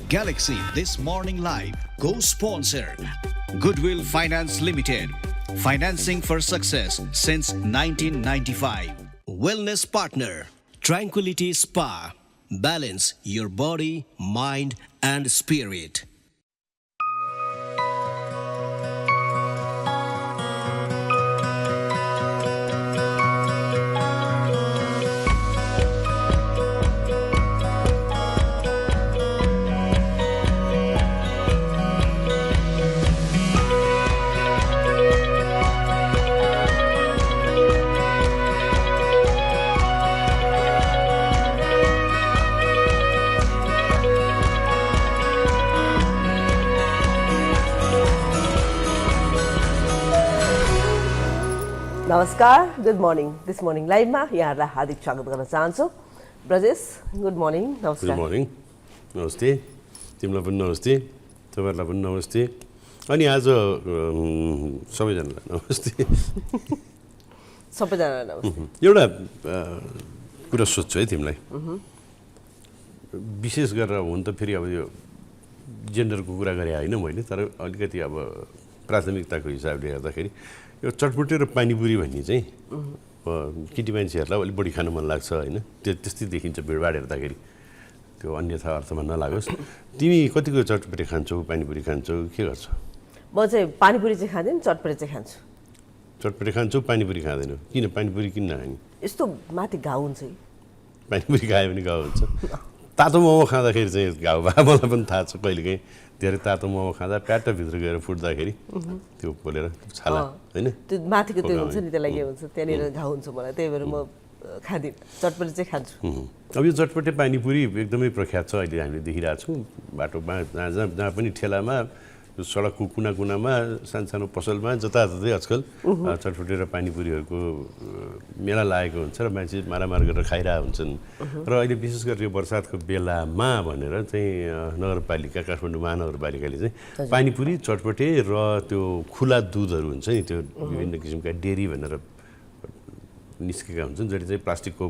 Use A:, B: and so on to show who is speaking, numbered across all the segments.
A: Galaxy This Morning Live, co-sponsored. Goodwill Finance Limited, financing for success since 1995. Wellness partner, Tranquility Spa. Balance your body, mind, and spirit.
B: नमस्कार, good morning this morning लाइभमा यहाँहरूलाई हार्दिक स्वागत गर्न चाहन्छु। Brajesh, good morning, नमस्कार।
C: Good morning, नमस्ते। तिमीलाई पनि नमस्ते, तपाईँहरूलाई पनि नमस्ते। अनि आज सबैजनालाई नमस्ते।
B: सबैजनालाई नमस्ते।
C: एउटा कुरा सोध्छु है तिमीलाई, विशेष गरेर हुन त फेरि अब यो जेन्डरको कुरा गरे होइन मैले, तर अलिकति अब प्राथमिकताको हिसाबले हेर्दाखेरि यो चटपटे र पानीपुरी भन्ने चाहिँ केटी मान्छेहरूलाई अलिक बढी खान मन लाग्छ होइन, त्यस्तै देखिन्छ भिडभाड हेर्दाखेरि, त्यो अन्यथा अर्थमा नलागोस्। तिमी कतिको चटपटे खान्छौ, पानीपुरी खान्छौ, के गर्छौ?
B: म चाहिँ पानीपुरी चाहिँ खाँदैन, चटपटे चाहिँ खान्छु।
C: चटपटे खान्छौ, पानीपुरी खाँदैनौ? किन पानीपुरी किन नखाने?
B: यस्तो माथि घाउ हुन्छ कि
C: पानीपुरी खायो भने घाउ हुन्छ। तातो मोमो खाँदाखेरि चाहिँ घाउ भयो, मलाई पनि थाहा छ। कहिलेकाहीँ धेरै तातो मोमो खाँदा प्याटभित्र गएर फुट्दाखेरि त्यो पोलेर छाला होइन,
B: त्यो माथिको त्यो हुन्छ नि, त्यसलाई के हुन्छ, त्यहाँनिर घाउ हुन्छ मलाई, त्यही भएर म खाँदिनँ, चटपटे चाहिँ खान्छु।
C: अब यो चटपटे पानीपुरी एकदमै प्रख्यात छ अहिले, हामीले देखिरहेछौँ बाटोमा, जहाँ पनि ठेलामा, सडकको कुना कुनामा, सानो पसलमा, जताततै आजकल चटपटे र पानीपुरीहरूको मेला लागेको हुन्छ र मान्छे मारामार गरेर खाइरहेको हुन्छन्। र अहिले विशेष गरेर यो बर्सातको बेलामा भनेर चाहिँ नगरपालिका, काठमाडौँ महानगरपालिकाले चाहिँ पानीपुरी, चटपटे र त्यो खुला दुधहरू हुन्छ नि, त्यो विभिन्न किसिमका डेरी भनेर निस्केका हुन्छन्, जसले चाहिँ प्लास्टिकको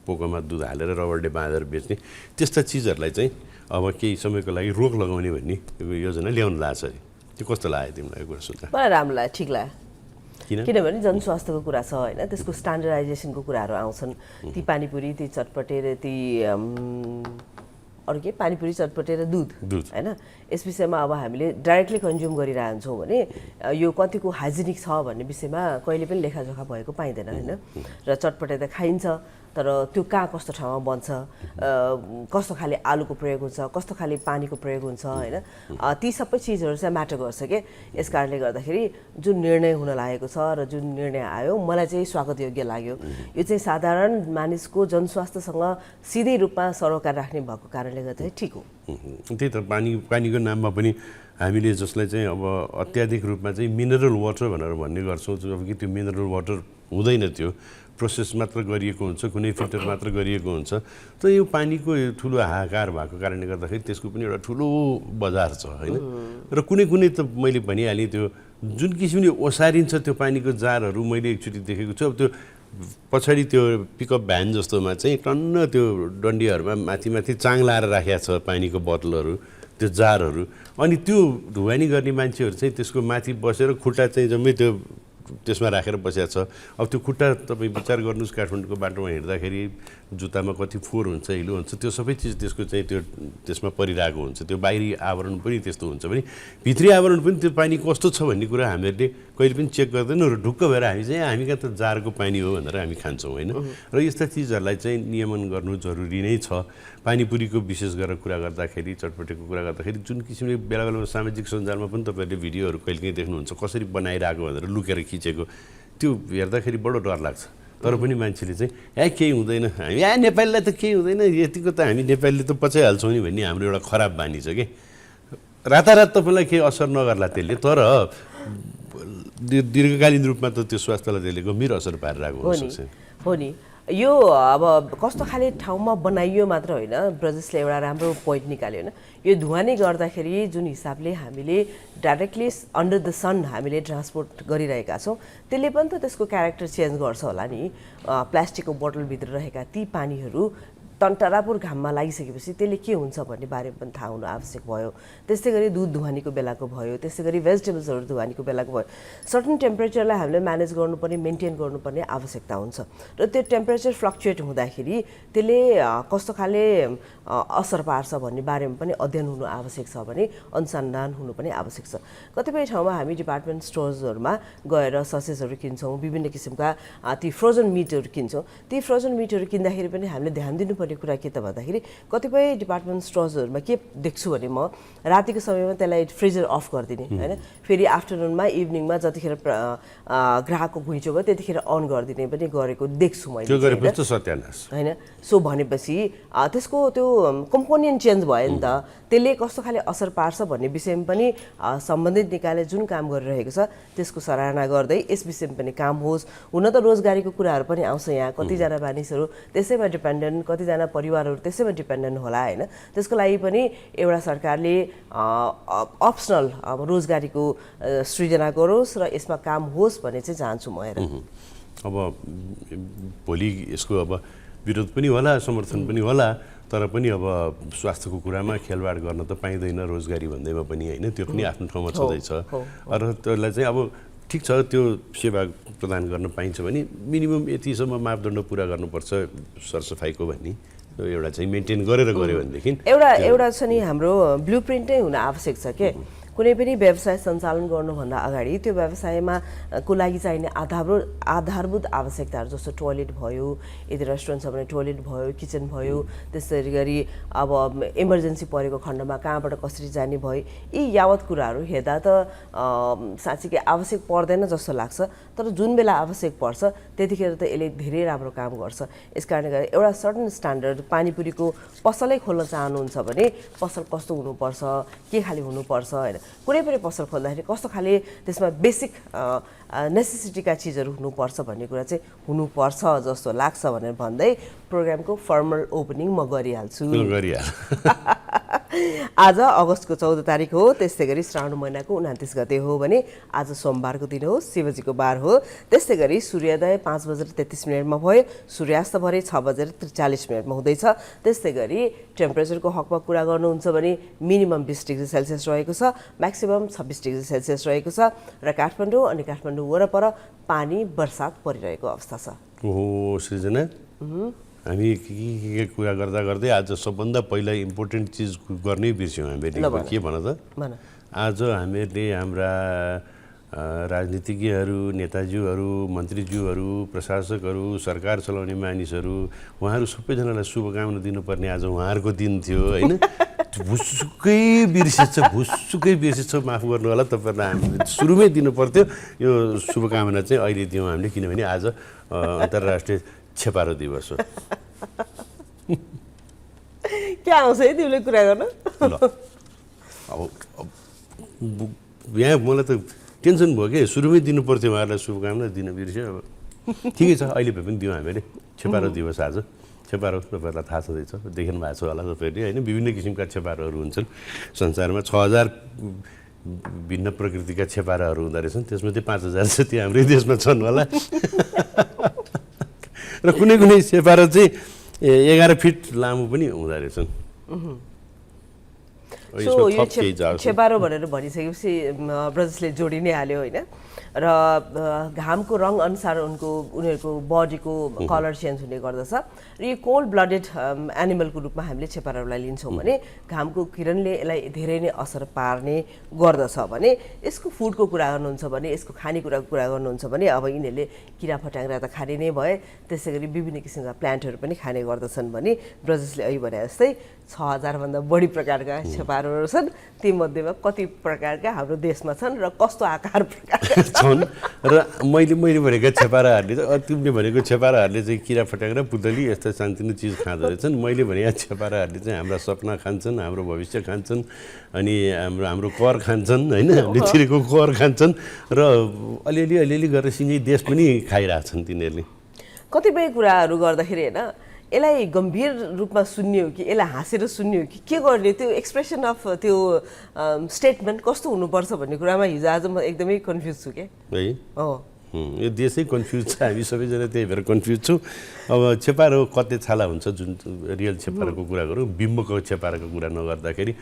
C: पोकामा दुध हालेर रबरले बाँधेर बेच्ने त्यस्ता चिजहरूलाई चाहिँ अब केही समयको लागि रोक लगाउने भन्ने योजना ल्याउनु लाग्छ अरे। त्यो कस्तो लाग्यो तिमीलाई यो कुरा सुन्दा?
B: मलाई राम्रो लाग्यो, ठिक लाग्यो।
C: किन?
B: किनभने जनस्वास्थ्यको कुरा छ होइन, त्यसको स्ट्यान्डर्डाइजेसनको कुराहरू आउँछन्। ती पानीपुरी, ती चटपटे र ती अरू के पानीपुरी, चटपटे र दुध होइन, यस विषयमा अब हामीले डाइरेक्टली कन्ज्युम गरिरहन्छौँ भने यो कतिको हाइजेनिक छ भन्ने विषयमा कहिले पनि लेखाजोखा भएको पाइँदैन होइन। र चटपटे त खाइन्छ, तर त्यो कहाँ कस्तो ठाउँमा बन्छ, कस्तो खाले आलुको प्रयोग हुन्छ, कस्तो खाले पानीको प्रयोग हुन्छ होइन, ती सबै चिजहरू चाहिँ म्याटर गर्छ कि। यस कारणले गर्दाखेरि जुन निर्णय हुन लागेको छ र जुन निर्णय आयो, मलाई चाहिँ स्वागतयोग्य लाग्यो। यो चाहिँ साधारण मानिसको जनस्वास्थ्यसँग सिधै रूपमा सरोकार राख्ने भएको कारणले गर्दाखेरि ठिक हो।
C: त्यही त, पानीको नाममा पनि हामीले जसलाई चाहिँ अब अत्याधिक रूपमा चाहिँ मिनरल वाटर भनेर भन्ने गर्छौँ, जब कि त्यो मिनरल वाटर हुँदैन, त्यो प्रोसेस मात्र गरिएको हुन्छ, कुनै फिल्टर मात्र गरिएको हुन्छ। त यो पानीको ठुलो हाहाकार भएको कारणले गर्दाखेरि त्यसको पनि एउटा ठुलो बजार छ होइन। र कुनै कुनै त मैले भनिहालेँ, त्यो जुन किसिमले ओसारिन्छ त्यो पानीको जारहरू मैले एकचोटि देखेको छु। अब त्यो पछाडि त्यो पिकअप भ्यान जस्तोमा चाहिँ टन्न त्यो डन्डीहरूमा माथि माथि चाङ लाएर राखेको छ पानीको बोतलहरू, त्यो जारहरू। अनि त्यो ढुवानी गर्ने मान्छेहरू चाहिँ त्यसको माथि बसेर खुट्टा चाहिँ जम्मै त्यो त्यसमा राखेर बसेको छ। अब त्यो खुट्टा तपाईँ विचार गर्नुहोस्, काठमाडौँको बाटोमा हिँड्दाखेरि जुत्तामा कति फोहोर हुन्छ, हिलो हुन्छ, त्यो सबै चिज त्यसको चाहिँ त्यो त्यसमा परिरहेको हुन्छ। त्यो बाहिरी आवरण पनि त्यस्तो हुन्छ भने भित्री आवरण पनि त्यो पानी कस्तो छ भन्ने कुरा हामीहरूले कहिले पनि चेक गर्दैनौँ र ढुक्क भएर हामी कहाँ त जारको पानी हो भनेर हामी खान्छौँ होइन। र यस्ता चिजहरूलाई चाहिँ नियमन गर्नु जरुरी नै छ। पानीपुरीको विशेष गरेर कुरा गर्दाखेरि, चटपटेको कुरा गर्दाखेरि जुन किसिमले बेला बेलामा सामाजिक सञ्जालमा पनि तपाईँहरूले भिडियोहरू कहिलेकाहीँ देख्नुहुन्छ, कसरी बनाइरहेको भनेर लुकेर खिचेको, त्यो हेर्दाखेरि बडो डर लाग्छ। तर पनि मान्छेले चाहिँ केही हुँदैन, हामी नेपालीलाई त केही हुँदैन, यतिको त हामी नेपालीले त पचाइहाल्छौँ नि भन्ने हाम्रो एउटा खराब बानी छ कि। रातारात तपाईँलाई केही असर नगर्ला त्यसले, तर दीर्घकालीन रूपमा त त्यो स्वास्थ्यलाई त्यसले गम्भीर असर पारिरहेको हुनसक्छ।
B: हो नि, यो अब कस्तो खाले ठाउँमा बनाइयो मात्र होइन, ब्रजेसले एउटा राम्रो पोइन्ट निकाल्यो होइन। यो धुवानी गर्दाखेरि जुन हिसाबले हामीले डाइरेक्टली अन्डर द सन हामीले ट्रान्सपोर्ट गरिरहेका छौँ, त्यसले पनि त त्यसको क्यारेक्टर चेन्ज गर्छ होला नि। प्लास्टिकको बोतलभित्र रहेका ती पानीहरू टन्टरापुर घाममा लागिसकेपछि त्यसले के हुन्छ भन्ने बारेमा पनि थाहा हुनु आवश्यक भयो। त्यस्तै गरी दुध धुवानीको बेलाको भयो, त्यस्तै गरी भेजिटेबल्सहरू धुवानीको बेलाको भयो। सर्टन टेम्परेचरलाई हामीले म्यानेज गर्नुपर्ने, मेन्टेन गर्नुपर्ने आवश्यकता हुन्छ र त्यो टेम्परेचर फ्लक्चुएट हुँदाखेरि त्यसले कस्तो खाले असर पार्छ भन्ने बारेमा पनि अध्ययन हुनु आवश्यक छ भने अनुसन्धान हुनु पनि आवश्यक छ। कतिपय ठाउँमा हामी डिपार्टमेन्ट स्टोर्सहरूमा गएर ससेसहरू किन्छौँ, विभिन्न किसिमका ती फ्रोजन मिटहरू किन्छौँ। ती फ्रोजन मिटहरू किन्दाखेरि पनि हामीले ध्यान दिनुपर्ने कुरा के त भन्दाखेरि कतिपय डिपार्टमेन्ट स्टोर्सहरूमा के देख्छु भने म रातिको समयमा त्यसलाई फ्रिजर अफ गरिदिने होइन, फेरि आफ्टरनुनमा इभिनिङमा जतिखेर ग्राहकको घुइँचो भयो त्यतिखेर अन गरिदिने पनि गरेको देख्छु मैले होइन। सो भनेपछि त्यसको त्यो कम्पोनेन्ट चेन्ज भयो नि त, त्यसले कस्तो खाले असर पार्छ भन्ने विषयमा पनि सम्बन्धित निकायले जुन काम गरिरहेको छ त्यसको सराहना गर्दै यस विषयमा पनि काम होस्। हुन त रोजगारीको कुराहरू पनि आउँछ यहाँ, कतिजना मानिसहरू त्यसैमा डिपेन्डेन्ट, कतिजना परिवारहरू त्यसैमा डिपेन्डेन्ट होला होइन। त्यसको लागि पनि एउटा सरकारले अप्सनल रोजगारीको सृजना गरोस् र यसमा काम होस् भन्ने चाहिँ चाहन्छु म। हेर
C: अब भोलि यसको अब विरोध पनि होला, समर्थन पनि होला, तर पनि अब स्वास्थ्यको कुरामा खेलवाड गर्न त पाइँदैन रोजगारी भन्दैमा पनि होइन, त्यो पनि आफ्नो ठाउँमा छँदैछ। र त्यसलाई चाहिँ अब ठिक छ, त्यो सेवा प्रदान गर्न पाइन्छ भने मिनिमम यतिसम्म मापदण्ड पुरा गर्नुपर्छ सरसफाइको भन्ने एउटा चाहिँ मेन्टेन गरेर गऱ्यो भनेदेखि
B: एउटा छ नि हाम्रो ब्लु प्रिन्टै हुन आवश्यक छ के। कुनै पनि व्यवसाय सञ्चालन गर्नुभन्दा अगाडि त्यो व्यवसायमा को लागि चाहिने आधारभूत आवश्यकताहरू जस्तो टोयलेट भयो, यदि रेस्टुरेन्ट छ भने टोयलेट भयो, किचन भयो, त्यसै गरी अब इमर्जेन्सी परेको खण्डमा कहाँबाट कसरी जाने भयो, यी यावत कुराहरू हेर्दा त साँच्चीकै आवश्यक पर्दैन जस्तो लाग्छ। तर जुन बेला आवश्यक पर्छ त्यतिखेर त यसले धेरै राम्रो काम गर्छ। यस कारणले गर्दा एउटा सर्टन स्ट्यान्डर्ड पानीपुरीको पसलै खोल्न चाहनुहुन्छ भने पसल कस्तो हुनुपर्छ, के खाले हुनुपर्छ होइन। कुनै पनि पसल खोल्दाखेरि कस्तो खाले त्यसमा बेसिक नेसेसिटीका चिजहरू हुनुपर्छ भन्ने कुरा चाहिँ हुनुपर्छ जस्तो लाग्छ भनेर भन्दै प्रोग्रामको फर्मल ओपनिङ म गरिहाल्छु। आज अगस्तको 14 तारिक हो, त्यस्तै गरी श्रावण महिनाको 29 गते हो भने आज सोमबारको दिन हो, शिवजीको बार हो। त्यस्तै गरी सूर्योदय 5:33 भयो, सूर्यास्त भरे 6:43 हुँदैछ। त्यस्तै गरी टेम्परेचरको हकमा कुरा गर्नुहुन्छ भने मिनिमम 20 डिग्री सेल्सियस रहेको छ, म्याक्सिमम 26 डिग्री सेल्सियस रहेको छ र काठमाडौँ अनि काठमाडौँ वरपर पानी बर्सात परिरहेको अवस्था छ।
C: ओहो सृजना, हामी के कुरा गर्दा गर्दै आज सबभन्दा पहिला इम्पोर्टेन्ट चिज गर्नै बिर्स्यौँ हामीले। के भन त, आज हामीहरूले हाम्रा राजनीतिज्ञहरू, नेताज्यूहरू, मन्त्रीज्यूहरू, प्रशासकहरू, सरकार चलाउने मानिसहरू, उहाँहरू सबैजनालाई शुभकामना दिनुपर्ने आज उहाँहरूको दिन थियो होइन। भुसुकै बिर्सेछ, माफ गर्नु होला तपाईँहरूलाई, हामीले सुरुमै दिनु पर्थ्यो यो शुभकामना चाहिँ अहिले दियौँ हामीले, किनभने आज अन्तर्राष्ट्रिय छेपारो दिवस हो।
B: क्या आउँछ है तिमीले कुरा गर्न?
C: अब यहाँ मलाई त टेन्सन भयो कि सुरुमै दिनु पर्थ्यो उहाँहरूलाई शुभकामना, दिन बिर्स्यो। अब ठिकै छ, अहिले भए पनि दियौँ हामीले। छेपारो दिवस आज, छेपारो तपाईँहरूलाई थाहा छँदैछ, देख्नु भएको छ होला तपाईँहरूले होइन। विभिन्न किसिमका छेपारोहरू हुन्छन् संसारमा, 6000 भिन्न प्रकृतिका छेपाराहरू हुँदो रहेछन्, त्यसमध्ये 5000 जति हाम्रै देशमा छन् होला। र कुनै कुनै छेपारा चाहिँ 11 फिट लामो पनि हुँदो रहेछन्।
B: सो यो छेपारो भनेर भनिसकेपछि ब्रजसले जोडी नै हाल्यो होइन। र घामको रङ अनुसार उनीहरूको बडीको कलर चेन्ज हुने गर्दछ र यो कोल्ड ब्लडेड एनिमलको रूपमा हामीले छेपाराहरूलाई लिन्छौँ भने घामको किरणले यसलाई धेरै नै असर पार्ने गर्दछ भने यसको फुडको कुरा गर्नुहुन्छ भने, यसको खानेकुराको कुरा गर्नुहुन्छ भने अब यिनीहरूले किरा फट्याङ्ग्रा त खाने नै भए, त्यसै गरी विभिन्न किसिमका प्लान्टहरू पनि खाने गर्दछन् भने ब्रजसले अघि भने जस्तै 6000 भन्दा बढी प्रकारका छेपारोहरू छन्। तीमध्येमा कति प्रकारका हाम्रो देशमा छन् र कस्तो आकार प्रकारका
C: छन्। र मैले भनेका छेपाराहरूले चाहिँ, तिमीले भनेको छेपाराहरूले चाहिँ किरा फट्याङ्ग्रा, पुतली यस्ता सानोतिनो चिज खाँदो रहेछन्। मैले भनेका छेपाराहरूले चाहिँ हाम्रा सपना खान्छन्, हाम्रो भविष्य खान्छन्, अनि हाम्रो कर खान्छन् होइन, हामीले छिरेको कर खान्छन् र अलिअलि गरेर सिँगै देश पनि खाइरहेछन् तिनीहरूले।
B: कतिपय कुराहरू गर्दाखेरि होइन, यसलाई गम्भीर रूपमा सुन्ने हो कि यसलाई हाँसेर सुन्ने हो कि के गर्ने, त्यो एक्सप्रेसन अफ त्यो स्टेटमेन्ट कस्तो हुनुपर्छ भन्ने कुरामा हिजो आज म एकदमै कन्फ्युज छु क्या।
C: है
B: हो
C: यो देशै कन्फ्युज छ, हामी सबैजना त्यही भएर कन्फ्युज छौँ। अब छेपारो कते छाला हुन्छ, जुन रियल छेपारोको कुरा गरौँ, बिम्बको छेपारोको कुरा नगर्दाखेरि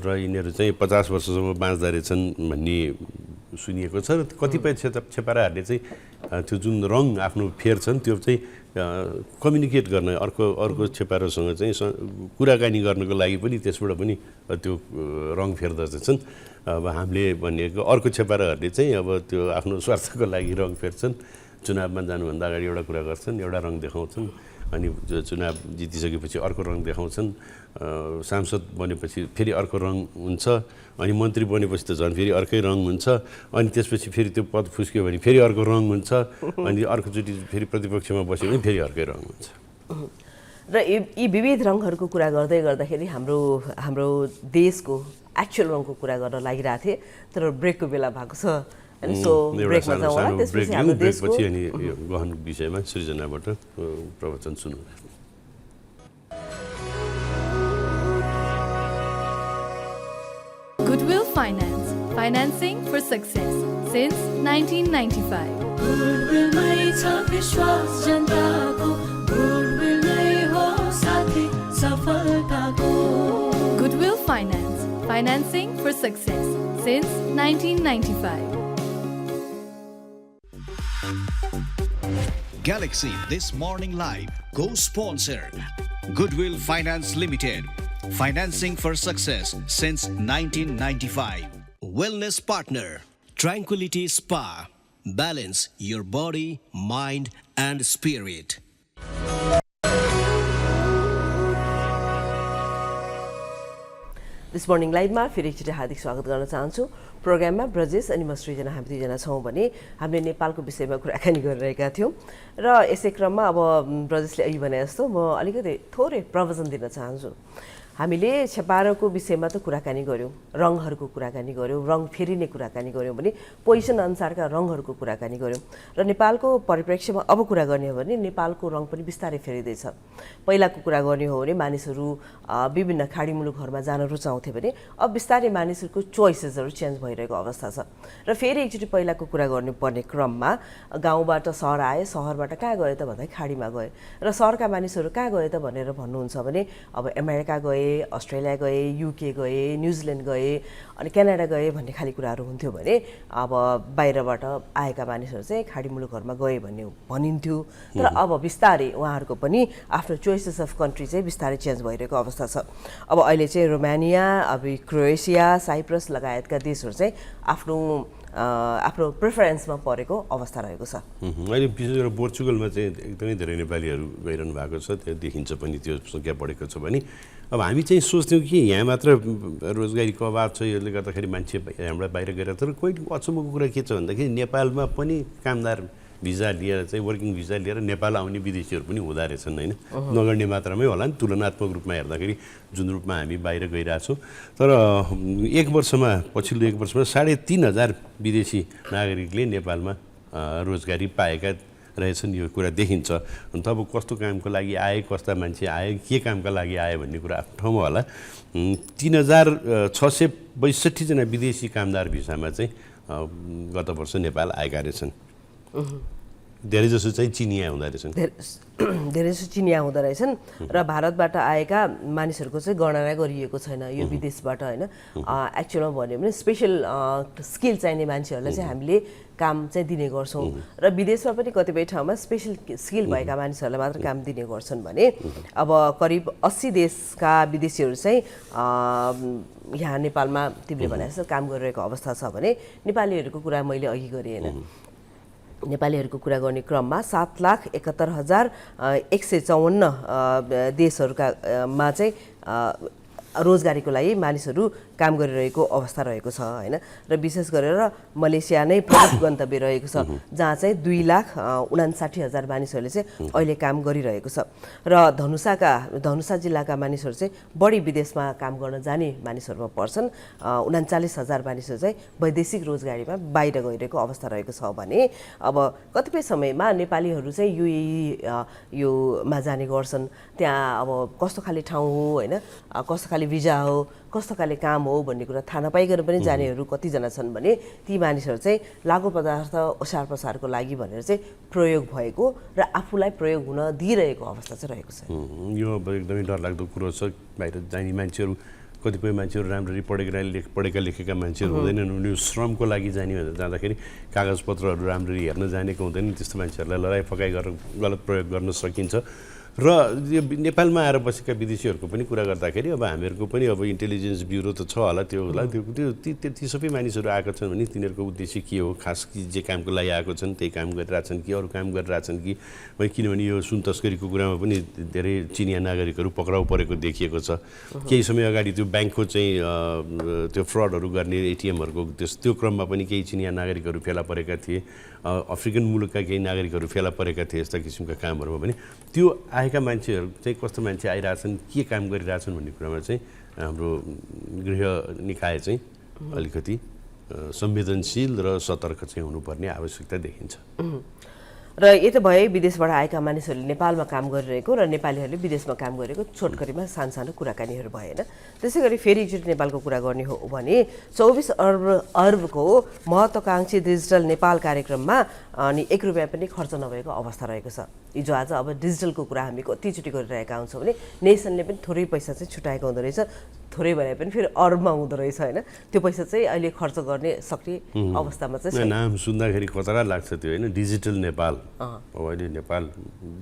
C: र यिनीहरू चाहिँ 50 वर्षसम्म बाँच्दा रहेछन् भन्ने सुनिएको छ। र कतिपय छेपाराहरूले चाहिँ त्यो जुन रङ आफ्नो फेर्छन् त्यो चाहिँ कम्युनिकेट गर्न अर्को छेपारोसँग चाहिँ कुराकानी गर्नको लागि पनि त्यसबाट पनि त्यो रङ फेर्दछन्। अब हामीले भनेको अर्को छेपाराहरूले चाहिँ अब त्यो आफ्नो स्वार्थको लागि रङ फेर्छन्, चुनावमा जानुभन्दा अगाडि एउटा कुरा गर्छन्, एउटा रङ देखाउँछन्, अनि चुनाव जितिसकेपछि अर्को रङ देखाउँछन्, सांसद बनेपछि फेरि अर्को रङ हुन्छ, अनि मन्त्री बनेपछि त झन् फेरि अर्कै रङ हुन्छ, अनि त्यसपछि फेरि त्यो पद फुस्क्यो भने फेरि अर्को रङ हुन्छ, अनि अर्कोचोटि फेरि प्रतिपक्षमा बस्यो भने फेरि अर्कै रङ हुन्छ।
B: र यी विविध रङहरूको कुरा गर्दै गर्दाखेरि हाम्रो देशको एक्चुअल रङको कुरा गर्न लागिरहेको थिएँ, तर ब्रेकको बेला भएको छ। अनि सो ब्रेकमा जाउँ होला, त्यसपछि हाम्रो देशको
C: अनि गहन विषयमा सृजनाबाट प्रवचन सुनौँ।
D: Goodwill Finance, financing for success since 1995.
E: Goodwill mai cha vishwas janta ko, Goodwill mai ho sathi safalta ko.
D: Goodwill Finance, financing for success since 1995.
A: Galaxy This Morning Live co-sponsor Goodwill Finance Limited, financing for success since 1995. Wellness partner Tranquility Spa, balance your body, mind and spirit.
B: This morning लाइभमा फेरि एकचोटि हार्दिक स्वागत गर्न चाहन्छु। प्रोग्राममा ब्रजेश अनि म सृजना हामी दुईजना छौँ भने हामीले नेपालको विषयमा कुराकानी गरिरहेका थियौँ र यसै क्रममा अब ब्रजेशले अघि भने जस्तो म अलिकति थोरै प्रवचन दिन चाहन्छु। हामीले छेपारोको विषयमा त कुराकानी गऱ्यौँ, रङहरूको कुराकानी गऱ्यौँ, रङ फेरिने कुराकानी गऱ्यौँ भने पोजिसन अनुसारका रङहरूको कुराकानी गऱ्यौँ र नेपालको परिप्रेक्ष्यमा अब कुरा गर्ने हो भने नेपालको रङ पनि बिस्तारै फेरिँदैछ। पहिलाको कुरा गर्ने हो भने मानिसहरू विभिन्न खाडी मुलुकहरूमा जान रुचाउँथे भने अब बिस्तारै मानिसहरूको चोइसेसहरू चेन्ज भइरहेको अवस्था छ र फेरि एकचोटि पहिलाको कुरा गर्नुपर्ने क्रममा गाउँबाट सहर आए, सहरबाट कहाँ गए त भन्दा खाडीमा गए र सहरका मानिसहरू कहाँ गए त भनेर भन्नुहुन्छ भने अब अमेरिका गए, अस्ट्रेलिया गए, युके गए, न्युजिल्यान्ड गए, अनि क्यानाडा गए भन्ने खाली कुराहरू हुन्थ्यो भने अब बाहिरबाट आएका मानिसहरू चाहिँ खाडी मुलुकहरूमा गए भन्ने भनिन्थ्यो। तर अब बिस्तारै उहाँहरूको पनि आफ्नो चोइसेस अफ कन्ट्री चाहिँ बिस्तारै चेन्ज भइरहेको अवस्था छ। अब अहिले चाहिँ रोमानिया, अब क्रोएसिया, साइप्रस लगायतका देशहरू चाहिँ आफ्नो प्रेफरेन्समा परेको अवस्था रहेको छ।
C: अहिले विशेष गरेर पोर्चुगलमा चाहिँ एकदमै धेरै नेपालीहरू गइरहनु भएको छ, त्यो देखिन्छ पनि, त्यो सङ्ख्या बढेको छ भने अब हामी चाहिँ सोच्थ्यौँ कि यहाँ मात्र रोजगारीको अभाव छ, यसले गर्दाखेरि मान्छे यहाँबाट बाहिर गएर, तर कोही अचम्मको कुरा के छ भन्दाखेरि नेपालमा पनि कामदार भिजा लिएर चाहिँ वर्किङ भिजा लिएर नेपाल आउने विदेशीहरू पनि हुँदो रहेछन् होइन, नगर्ने मात्रामै होला नि तुलनात्मक रूपमा हेर्दाखेरि जुन रूपमा हामी बाहिर गइरहेछौँ। तर पछिल्लो एक वर्षमा 3,500 विदेशी नागरिकले नेपालमा रोजगारी पाएका रहेछन्, यो कुरा देखिन्छ। अनि तब कस्तो कामको लागि आए, कस्ता मान्छे आए, के कामका लागि आए भन्ने कुरा आफ्नो ठाउँमा होला। 3,662 जना विदेशी कामदार भिसामा चाहिँ गत वर्ष नेपाल आएका रहेछन्। धेरै जसो चाहिँ चिनिया हुँदो रहेछन्,
B: धेरै जसो चिनिया हुँदो रहेछन् र भारतबाट आएका मानिसहरूको चाहिँ गणना गरिएको छैन यो विदेशबाट होइन। एक्चुअलमा भन्यो भने स्पेसल स्किल चाहिने मान्छेहरूलाई चाहिँ हामीले काम चाहिँ दिने गर्छौँ र विदेशमा पनि कतिपय ठाउँमा स्पेसल स्किल भएका मानिसहरूलाई मात्र काम दिने गर्छन् भने अब करिब 80 देशका विदेशीहरू चाहिँ यहाँ नेपालमा तिमीले भने जस्तो काम गरिरहेको अवस्था छ भने नेपालीहरूको कुरा मैले अघि गरेँ होइन। नेपालीहरूको कुरा गर्ने क्रममा 7,71,154 देशहरूमा चाहिँ रोजगारीको लागि मानिसहरू काम गरिरहेको अवस्था रहेको छ होइन। र विशेष गरेर मलेसिया नै प्रमुख गन्तव्य रहेको छ जहाँ चाहिँ 2,59,000 मानिसहरूले चाहिँ अहिले काम गरिरहेको छ र धनुषा जिल्लाका मानिसहरू चाहिँ बढी विदेशमा काम गर्न जाने मानिसहरूमा पर्छन्। 39,000 मानिसहरू चाहिँ वैदेशिक रोजगारीमा बाहिर गइरहेको अवस्था रहेको छ भने अब कतिपय समयमा नेपालीहरू चाहिँ युएईमा जाने गर्छन्। त्यहाँ अब कस्तो खाले ठाउँ हो होइन, कस्तो खाले खाले भिजा हो कस्तो खाले काम हो भन्ने कुरा थाहा नपाइकन पनि जानेहरू कतिजना छन् भने ती मानिसहरू चाहिँ लागु पदार्थ ओसार पसारको लागि भनेर चाहिँ प्रयोग भएको र आफूलाई प्रयोग हुन दिइरहेको अवस्था चाहिँ रहेको छ।
C: यो एकदमै डरलाग्दो कुरो छ। बाहिर जाने मान्छेहरू कतिपय मान्छेहरू राम्ररी पढेका लेखेका मान्छेहरू हुँदैनन्, उनीहरू श्रमको लागि जाने भनेर जाँदाखेरि कागजपत्रहरू राम्ररी हेर्न जानेको हुँदैन। त्यस्तो मान्छेहरूलाई लडाइ फकाइ गरेर गलत प्रयोग गर्न सकिन्छ। र यो नेपालमा आएर बसेका विदेशीहरूको पनि कुरा गर्दाखेरि अब हामीहरूको पनि अब इन्टेलिजेन्स ब्युरो त छ होला, त्यो होला, ती सबै मानिसहरू आएको छन् भने तिनीहरूको उद्देश्य के हो, खास कि जे कामको लागि आएको छन् त्यही काम गरिरहेछन् कि अरू काम गरिरहेछन् कि, किनभने यो सुन तस्करीको कुरामा पनि धेरै चिनिया नागरिकहरू पक्राउ परेको देखिएको छ। केही समय अगाडि त्यो ब्याङ्कको चाहिँ त्यो फ्रडहरू गर्ने एटिएमहरूको त्यो क्रममा पनि केही चिनिया नागरिकहरू फेला परेका थिए, अफ्रिकन मुलुकका केही नागरिकहरू फेला परेका थिए यस्ता किसिमका कामहरूमा पनि। त्यो आएका मान्छेहरू चाहिँ कस्तो मान्छे आइरहेछन्, के काम गरिरहेछन् भन्ने कुरामा चाहिँ हाम्रो गृह निकाय चाहिँ अलिकति संवेदनशील र सतर्क चाहिँ हुनुपर्ने आवश्यकता देखिन्छ।
B: र यो त भयो विदेशबाट आएका मानिसहरूले नेपालमा काम गरिरहेको र नेपालीहरूले विदेशमा काम गरेको छोटकरीमा सानो कुराकानीहरू भएन। त्यसै गरी फेरि एकचोटि नेपालको कुरा गर्ने हो भने 24 अर्बको महत्त्वाकांक्षी डिजिटल नेपाल कार्यक्रममा अनि 1 रुपियाँ पनि खर्च नभएको अवस्था रहेको छ। हिजो आज अब डिजिटलको कुरा हामी कतिचोटि गरिरहेका हुन्छौँ भने नेसनले पनि थोरै पैसा चाहिँ छुट्याएको हुँदो रहेछ, थोरै भने पनि फेरि अरबमा हुँदो रहेछ होइन। त्यो पैसा चाहिँ अहिले खर्च गर्ने सक्ने अवस्थामा चाहिँ
C: नाम सुन्दाखेरि खतरा लाग्छ त्यो होइन, डिजिटल नेपाल। अब अहिले नेपाल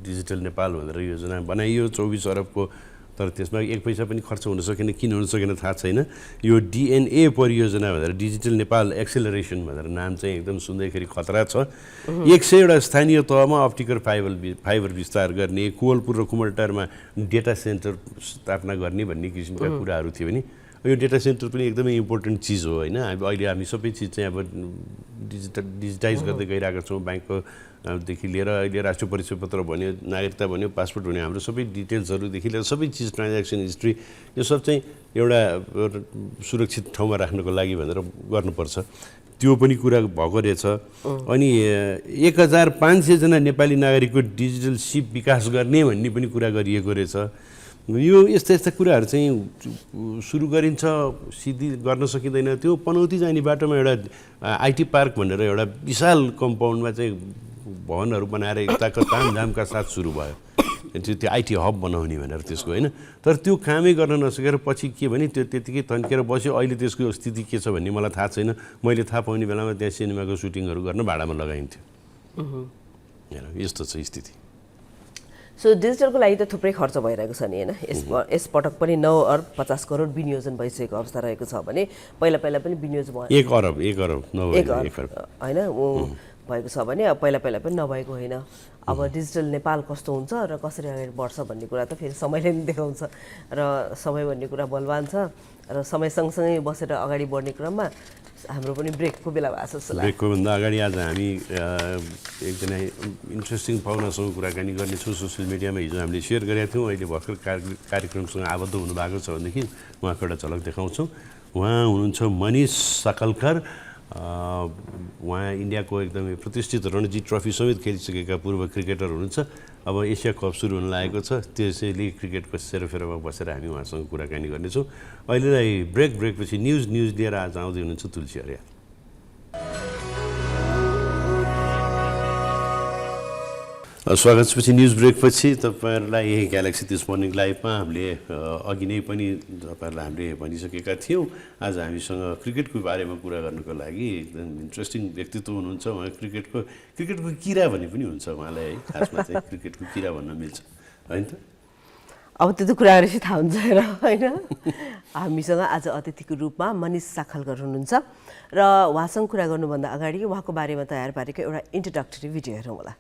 C: डिजिटल नेपाल भनेर योजना बनाइयो 24 अरबको, तर त्यसमा 1 पैसा पनि खर्च हुन सकेन। किन हुन सकेन थाहा छैन। यो डिएनए परियोजना भनेर डिजिटल नेपाल एक्सेलरेसन भनेर नाम चाहिँ एकदम सुन्दैखेरि खतरा छ। 100 स्थानीय तहमा अप्टिकल फाइबर विस्तार गर्ने, कोवलपुर र कुमलटारमा डेटा सेन्टर स्थापना गर्ने भन्ने किसिमका कुराहरू थियो भने यो डेटा सेन्टर पनि एकदमै इम्पोर्टेन्ट चिज हो होइन। अहिले हामी सबै चिज चाहिँ अब डिजिटाइज गर्दै गइरहेका छौँ। ब्याङ्कदेखि लिएर अहिले राष्ट्रिय परिचय पत्र भन्यो, नागरिकता भन्यो, पासपोर्ट भन्यो, हाम्रो सबै डिटेल्सहरूदेखि लिएर सबै चिज ट्रान्ज्याक्सन हिस्ट्री यो सब चाहिँ एउटा सुरक्षित ठाउँमा राख्नको लागि भनेर गर्नुपर्छ। त्यो पनि कुरा भएको रहेछ। अनि 1500 जना नेपाली नागरिकको डिजिटल सिप विकास गर्ने भन्ने पनि कुरा गरिएको रहेछ। यो यस्ता कुराहरू चाहिँ सुरु गरिन्छ, सिधै गर्न सकिँदैन। त्यो पनौती जाने बाटोमा एउटा आइटी पार्क भनेर एउटा विशाल कम्पाउन्डमा चाहिँ भवनहरू बनाएर एकताको तामझामका साथ सुरु भयो, त्यो आइटी हब बनाउने भनेर त्यसको होइन। तर त्यो कामै गर्न नसकेर पछि के भने त्यो त्यतिकै तन्केर बस्यो। अहिले त्यसको स्थिति के छ भन्ने मलाई थाहा छैन। मैले थाहा पाउने बेलामा त्यहाँ सिनेमाको सुटिङहरू गर्न भाडामा लगाइन्थ्यो। यस्तो छ स्थिति।
B: सो डिजिटलको लागि त थुप्रै खर्च भइरहेको छ नि होइन। यस पटक पनि 9 अर्ब 50 करोड विनियोजन भइसकेको अवस्था रहेको छ भने पहिला पनि विनियोजन भयो
C: 1 अरब
B: होइन भएको छ भने अब पहिला पनि नभएको होइन। अब डिजिटल नेपाल कस्तो हुन्छ र कसरी अगाडि बढ्छ भन्ने कुरा त फेरि समयले नै देखाउँछ र समय भन्ने कुरा बलवान छ र समय सँगसँगै बसेर अगाडि बढ्ने क्रममा हाम्रो पनि ब्रेकको बेला भएको जस्तो लाग्छ।
C: ब्रेकको भन्दा अगाडि आज हामी एकजना इन्ट्रेस्टिङ पाहुनासँग कुराकानी गर्नेछौँ। सोसियल मिडियामा हिजो हामीले सेयर गरेका थियौँ। अहिले भर्खर कार्यक्रमसँग आबद्ध हुनुभएको छ भनेदेखि उहाँको एउटा झलक देखाउँछौँ। उहाँ हुनुहुन्छ मनिष साकलकर। उहाँ इन्डियाको एकदमै प्रतिष्ठित रणजी ट्रफी समेत खेलिसकेका पूर्व क्रिकेटर हुनुहुन्छ। अब एसिया कप सुरु हुन लागेको छ, त्यसैले क्रिकेटको सेरोफेरोमा बसेर हामी उहाँसँग कुराकानी गर्नेछौँ। अहिलेलाई ब्रेकपछि न्युज लिएर आज आउँदै हुनुहुन्छ तुलसी अर्याल। स्वागत छ। पछि न्युज ब्रेकपछि तपाईँहरूलाई यही ग्यालेक्सी दिस मर्निङ लाइभमा हामीले अघि नै पनि तपाईँहरूलाई हामीले भनिसकेका थियौँ। आज हामीसँग क्रिकेटको बारेमा कुरा गर्नको लागि एकदम इन्ट्रेस्टिङ व्यक्तित्व हुनुहुन्छ। उहाँ क्रिकेटको किरा भन्ने पनि हुन्छ उहाँलाई है, खासमा चाहिँ क्रिकेटको किरा भन्न मिल्छ होइन त।
B: अब त्यो त कुराहरू चाहिँ थाहा हुन्छ होइन। हामीसँग आज अतिथिको रूपमा मनिष साखलकर हुनुहुन्छ र उहाँसँग कुरा गर्नुभन्दा अगाडि उहाँको बारेमा तयार पारेको एउटा इन्ट्रोडक्टरी भिडियो हेरौँ होला।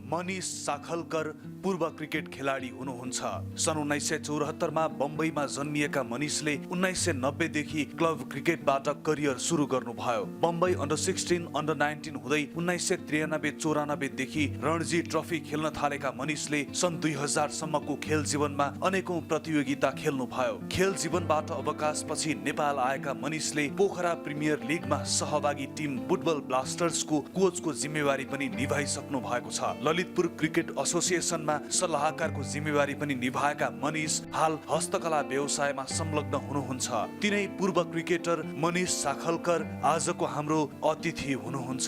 F: मनिष साखलकर पूर्व क्रिकेट खेलाडी हुनुहुन्छ। सन् 1974 मा बम्बईमा जन्मिएका मनिषले 1990 देखि क्लब क्रिकेटबाट करियर सुरु गर्नुभयो। बम्बई अन्डर 16, अन्डर 19 हुँदै 1993-94 देखि रणजी ट्रफी खेल्न थालेका मनिषले सन् 2000 सम्मको खेल जीवनमा अनेकौं प्रतियोगिता खेल्नुभयो। खेल जीवनबाट अवकाशपछि नेपाल आएका मनिषले पोखरा प्रिमियर लिगमा सहभागी टिम फुटबल ब्लास्टर्सको कोचको जिम्मेवारी पनि निभाइसक्नु भएको छ। ललितपुर क्रिकेट एसोसिएसनमा सल्लाहकारको जिम्मेवारी पनि निभाएका मनिष हाल हस्तकला व्यवसायमा संलग्न हुनुहुन्छ। तिनै पूर्व क्रिकेटर मनिष साखलकर आजको हाम्रो अतिथि हुनुहुन्छ।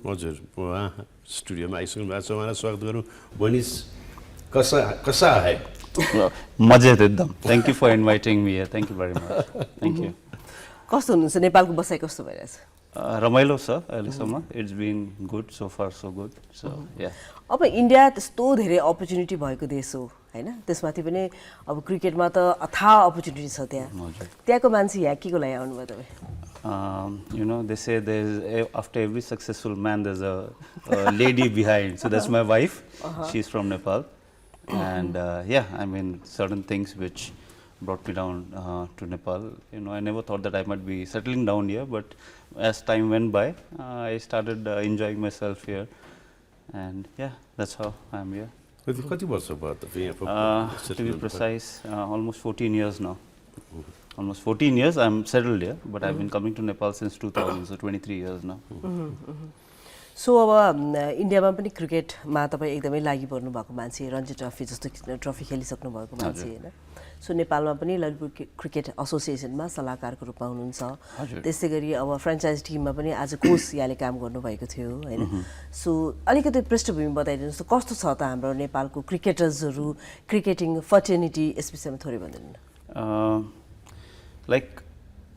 C: हजुर, उहाँ स्टुडियोमा आइसक्नु भएको छ, उहाँलाई स्वागत गरौँ। मनिष, कसा है?
G: मजेत एकदम। Thank you for inviting me here. Thank you very much. Thank you.
B: कस्तो हुनुहुन्छ? नेपालको बसाइ कस्तो भइरहेछ?
G: रमाइलो छ अहिलेसम्म। It's been good, so far so good. So yeah,
B: अब इन्डिया त्यस्तो धेरै अपर्च्युनिटी भएको देश हो होइन, त्यसमाथि पनि अब क्रिकेटमा त अथाह अपर्च्युनिटी छ त्यहाँ। त्यहाँको मान्छे यहाँ के को लागि आउनुभयो तपाईँ?
G: You know, they say after every successful man there's a lady behind. So that's my wife. She's from Nepal. And yeah, I mean, certain things which brought me down to Nepal. You know, I never thought that I might be settling down here, but as time went by, I started enjoying myself here. And yeah, that's how I'm here.
C: कति वर्ष भयो तपाईँ?
G: To be precise, almost 14 years now. Almost 14 years I'm settled here, but I've been coming to Nepal since 2000, so 23 years now.
B: So अब इन्डियामा पनि क्रिकेटमा तपाईँ एकदमै लागि पर्नु भएको मान्छे, रणजी ट्रफी जस्तो ट्रफी खेलिसक्नु भएको मान्छे होइन। सो नेपालमा पनि ललितपुर क्रिकेट एसोसिएसनमा सल्लाहकारको रूपमा हुनुहुन्छ। त्यसै गरी अब फ्रेन्चाइज टिममा पनि आज कोच यहाँले काम गर्नुभएको थियो होइन। सो अलिकति पृष्ठभूमि बताइदिनुहोस् त, कस्तो छ त हाम्रो नेपालको क्रिकेटर्सहरू, क्रिकेटिङ फर्टर्निटी, यस विषयमा थोरै भनिदिनु।
G: Like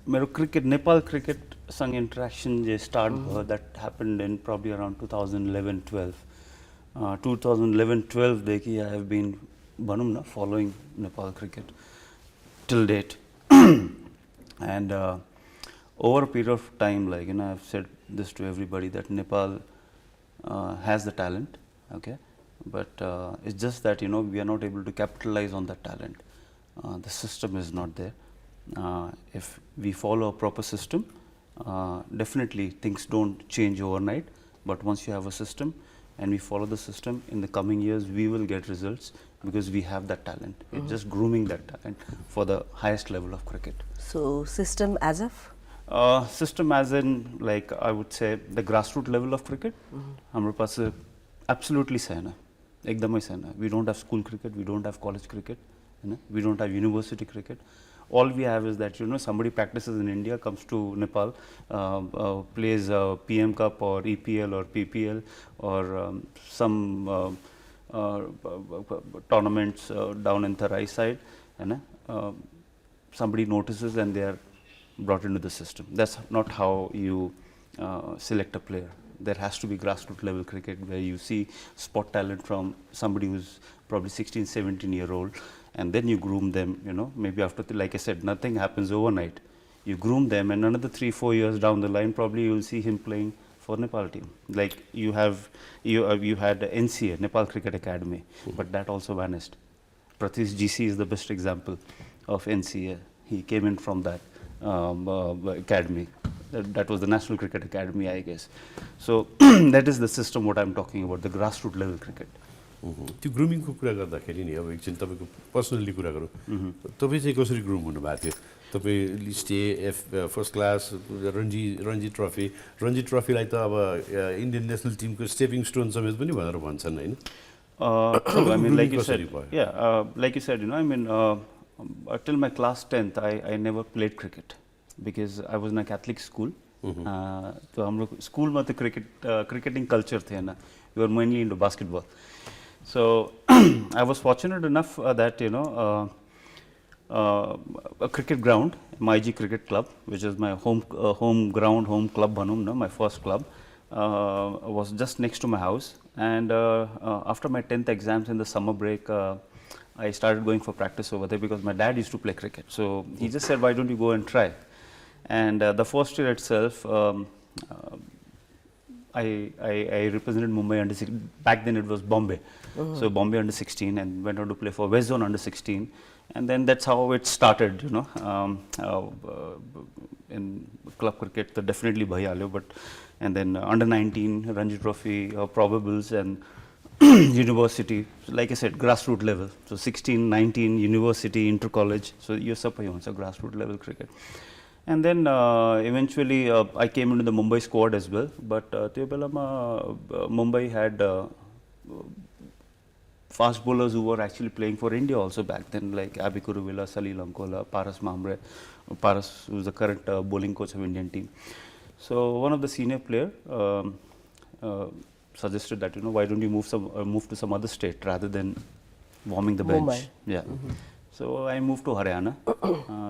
G: मेरो क्रिकेट, नेपाल क्रिकेटसँग इन्ट्रेक्सन जे स्टार्ट भयो, that happened in probably around 2011-12. 2011-12 देखि आई हेभ बिन भनौँ न following Nepal cricket till date. And over a period of time, like you know, I have said this to everybody that Nepal has the talent, okay, but it's just that, you know, we are not able to capitalize on that talent. The system is not there. If we follow a proper system, definitely things don't change overnight, but once you have a system and we follow the system, in the coming years we will get results because we have that talent. It's just grooming that talent for the highest level of cricket.
B: So system as of?
G: System as in, like, I would say the grassroots level of cricket. हाम्रो pass absolutely छैन, एकदमै छैन. We don't have school cricket, we don't have college cricket, we don't have university cricket. All we have is that, you know, somebody practices in India, comes to Nepal, plays PM Cup or EPL or PPL or some tournaments down in Tarai side, and somebody notices and they are brought into the system. That's not how you select a player. There has to be grassroots level cricket where you see spot talent from somebody who's probably 16, 17-year-old, and then you groom them, you know, maybe after, like I said, nothing happens overnight. You groom them, and another 3-4 years down the line, probably you will see him playing for Nepal team. Like you had NCA, Nepal Cricket Academy, but that also vanished. Pratish GC is the best example of NCA. He came in from that academy. That was the National Cricket Academy, I guess. So that is the system what I'm talking about, the grassroots level cricket.
C: त्यो ग्रुमिङको कुरा गर्दाखेरि नि, अब एकछिन तपाईँको personally कुरा गरौँ। तपाईँ चाहिँ कसरी ग्रुम हुनुभएको थियो? तपाईँ स्टे फर्स्ट क्लास, रणजी ट्रफीलाई त अब इन्डियन नेसनल टिमको स्टेपिङ स्टोन समेत पनि भनेर भन्छन् होइन?
G: I mean, like you said, like you said, you know, I mean, till my class 10th, I never played cricket because I was in a Catholic school. So हाम्रो स्कुलमा त cricketing culture थिएन. We were mainly into basketball. So I was fortunate enough that, you know, a cricket ground, MIG Cricket Club, which is my home ground, home club, my first club, was just next to my house. And after my 10th exams in the summer break, I started going for practice over there because my dad used to play cricket. So he just said, why don't you go and try? And the first year itself, I represented Mumbai under 16. Back then it was Bombay. So Bombay under 16, and went on to play for West Zone under 16. And then that's how it started, you know. In club cricket, so definitely Bhaiya, but and then under 19, Ranji Trophy, probables, and university. So like I said, grassroots level. So 16, 19, university, inter-college. So you're a grassroots level cricket. And then eventually I came into the Mumbai squad as well. But Mumbai had fast bowlers who were actually playing for India also back then, like Abhi Kuruvilla, Salil Ankola, Paras Mamre. Paras, who is the current bowling coach of Indian team. So one of the senior player suggested that, why don't you move to some other state rather than warming the bench.
B: Mumbai.
G: Yeah. So I moved to Haryana.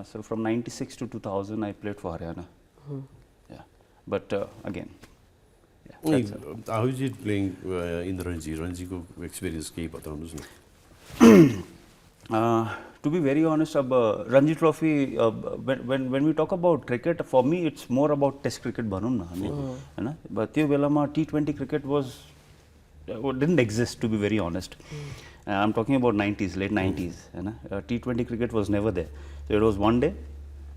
G: So from 96 to 2000 I played for Haryana. Yeah. But again, yeah,
C: how is it playing in the Ranji? Ranjiको experience केही बताउनुस् न.
G: To be very honest, Ranji Trophy, when we talk about cricket, for me it's more about Test cricket bhanum na, but त्यो बेलामा T20 cricket didn't exist, to be very honest. I'm talking about 90s, late 90s. T20 cricket was never there. So it was one day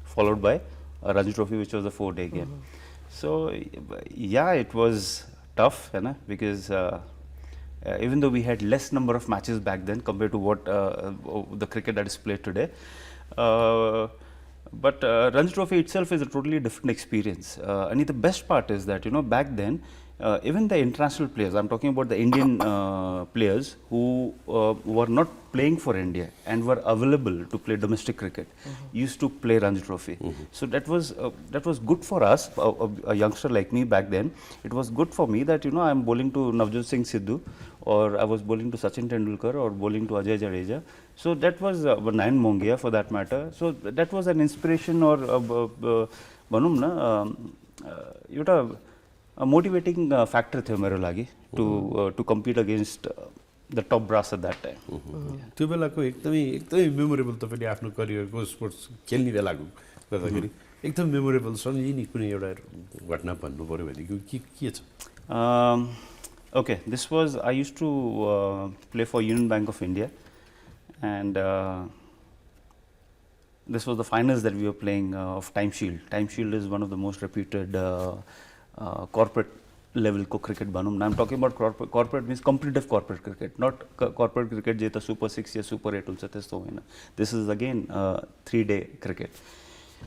G: followed by a Ranji Trophy, which was a 4-day game. So yeah, it was tough, because even though we had less number of matches back then compared to what the cricket that is played today, but Ranji Trophy itself is a totally different experience. And the best part is that, back then, even the international players, I'm talking about the Indian players who were not playing for India and were available to play domestic cricket, used to play Ranji Trophy. So that was good for us, a youngster like me back then. It was good for me that, I'm bowling to Navjot Singh Sidhu, or I was bowling to Sachin Tendulkar, or bowling to Ajay Jadeja. So that was Nayan Mongia for that matter. So that was an inspiration, or a motivating factor थियो मेरो लागि to compete against the top brass at that time.
C: त्यो बेलाको एकदमै memorable तपाईले आफ्नो करियरको sports खेल्ने बेलाको गर्दाखेरि एकदम मेमोरेबल सम्झिने कुनै एउटा घटना भन्नु पर्यो भने के छ?
G: Okay, this was, I used to play for Union Bank of India, and this was the finals that we were playing of Time Shield. Time Shield is one of the most reputed corporate level cricket bhanum. I'm talking about corporate means competitive corporate cricket, not corporate cricket jeta Super 6 or Super 8 ulcha testo hoina. This is again 3-day cricket.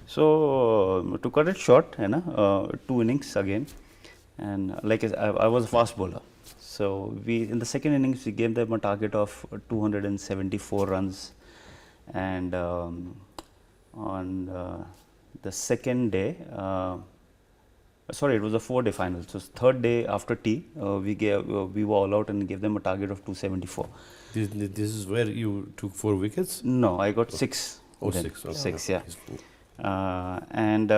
G: So to cut it short, 2 innings again, and like I was a fast bowler. So in the second innings we gave them a target of 274 runs, and on the second day, sorry, it was a 4-day final. So third day after tea, we were all out and gave them a target of 274.
C: This is where you took 4 wickets?
G: No, I got 6.
C: Oh, then. 6. Okay.
G: 6, yeah. And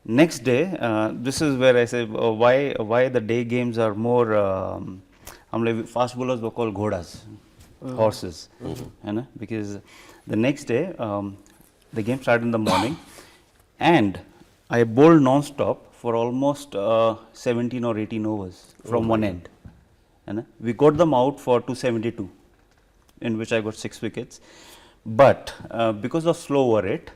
G: next day, this is where I say why the day games are more. Fast bowlers were called ghodas, horses, because the next day the game started in the morning, and I bowled non-stop for almost 17 or 18 overs from one end. We got them out for 272, in which I got 6 wickets. But because of slow over rate,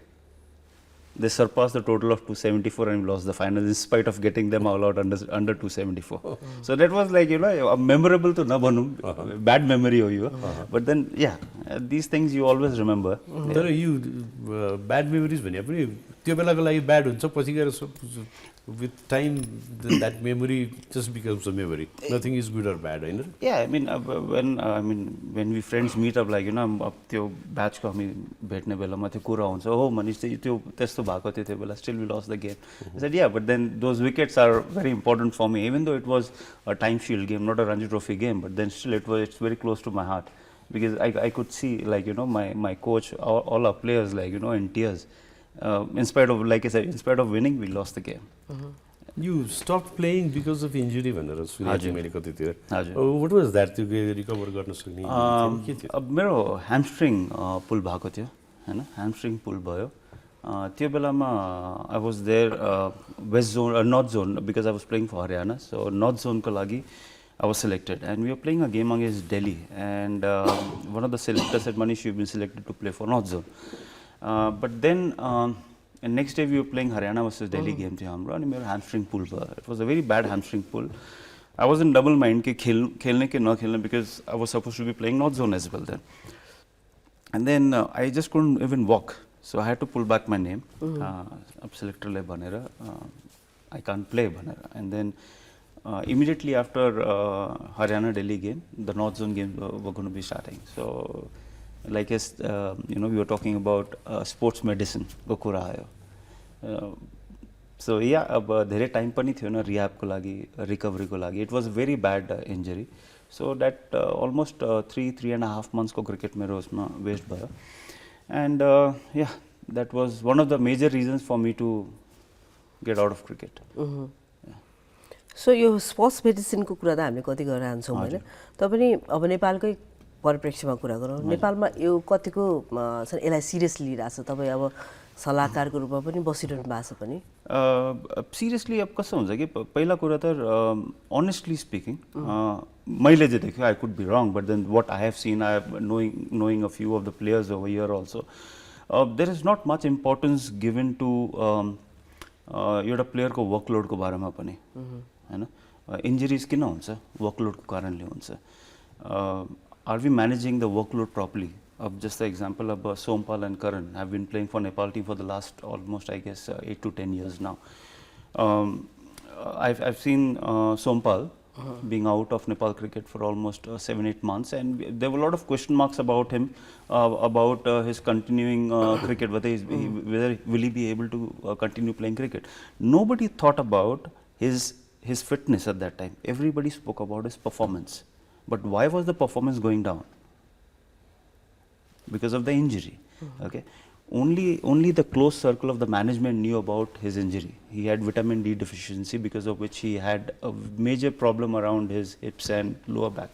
G: they surpassed the total of 274 and we lost the final in spite of getting them all out under 274. So that was like, a memorable to Nabanum, bad memory of you. But then, yeah, these things you always remember.
C: But you bad memories when you त्यो बेलाको लागि bad हुन्छ पछि गएर with time that memory just becomes a memory. Nothing is good or bad, right?
G: Yeah, when we friends meet up, like त्यो batch को हामी भेट्ने बेलामा त्यो कुरा हुन्छ हो मनिष त्यो त्यस्तो भएको थियो त्यो बेला still we lost the game. I said yeah, but then those wickets are very important for me, even though it was a Time Shield game, not a Ranji Trophy game, but then still it's very close to my heart, because I could see, like, my coach, all our players, like, in tears. In spite of, like I said, in spite of winning, we lost the game.
C: You stopped playing because of injury,
G: हजुर.
C: What was that? You recover गर्न सक्ने के थियो?
G: मेरो hamstring pull भएको थियो, hamstring pull भयो. त्यो बेलामा I was there west zone, north zone, because I was playing for Haryana. So north zone को लागि I was selected, and we were playing a game against Delhi, and one of the selectors said, Manish, you've been selected to play for north zone. But then next day we were playing Haryana versus Delhi game थियो हाम्रो, अनि मेरो hamstring pull भयो. It was a very bad hamstring pull. I was in double mind कि खेल्ने कि नखेल्ने, because I was supposed to be playing north zone as well then. And then I just couldn't even walk. So I had to pull back my name. Ab selector le bhanera I can't play bhanera. And then immediately after Haryana Delhi game, the North Zone game were going to be starting. So like as you know, we were talking about sports medicine को कुरा आयो. So yeah, अब धेरै time पनि थियो न rehab को लागि, रिकभरी को लागि. It was a very bad injury. So that almost 3.5 months को क्रिकेट मेरो उसमा वेस्ट भयो. And yeah, that was one of the major reasons for me to get out of cricket.
B: So यो sports मेडिसिनको कुरा त हामीले कति गरेर आन्छौँ होइन, तपाईँ अब नेपालकै परिप्रेक्ष्यमा कुरा गरौँ, नेपालमा यो कतिको यसलाई सिरियस लिइरहेछ, तपाईँ अब सल्लाहकारको रूपमा पनि बसिरहनु भएको छ पनि?
G: सिरियसली अब कस्तो हुन्छ कि पहिला कुरा त अनेस्टली स्पिकिङ मैले जे देख्यो, I could be wrong, but then what I have seen, I knowing a few of the players over here also, there is not much importance given to एउटा प्लेयरको वर्कलोडको बारेमा पनि हैन. इन्जरीज किन हुन्छ? वर्कलोडको कारणले हुन्छ. Are we managing the workload properly? अब just example of Sompal and Karan have been playing for Nepal team for the last almost, I guess, 8 to 10 years now. I've seen Sompal being out of Nepal cricket for almost 7-8 months, and there were a lot of question marks about him, about his continuing cricket, whether will he be able to continue playing cricket. Nobody thought about his fitness at that time. Everybody spoke about his performance, but why was the performance going down? Because of the injury. Okay, only the close circle of the management knew about his injury. He had vitamin D deficiency, because of which he had a major problem around his hips and lower back,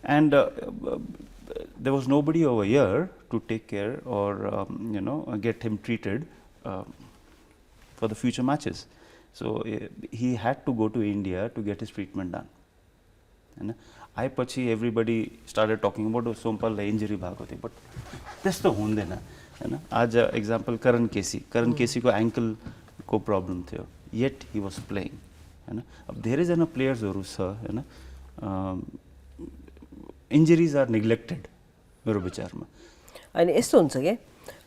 G: and there was nobody over here to take care or you know, get him treated for the future matches. So he had to go to India to get his treatment done. And I पछि everybody started talking about Sompal injury भएको थियो, but त्यस्तो हुँदैन हैन. आज example Karan KC को ankle को problem थियो, yet he was playing हैन. अब धेरै जना प्लेयर्सहरु छ हैन, injuries are neglected मेरो विचारमा.
B: अनि यस्तो हुन्छ के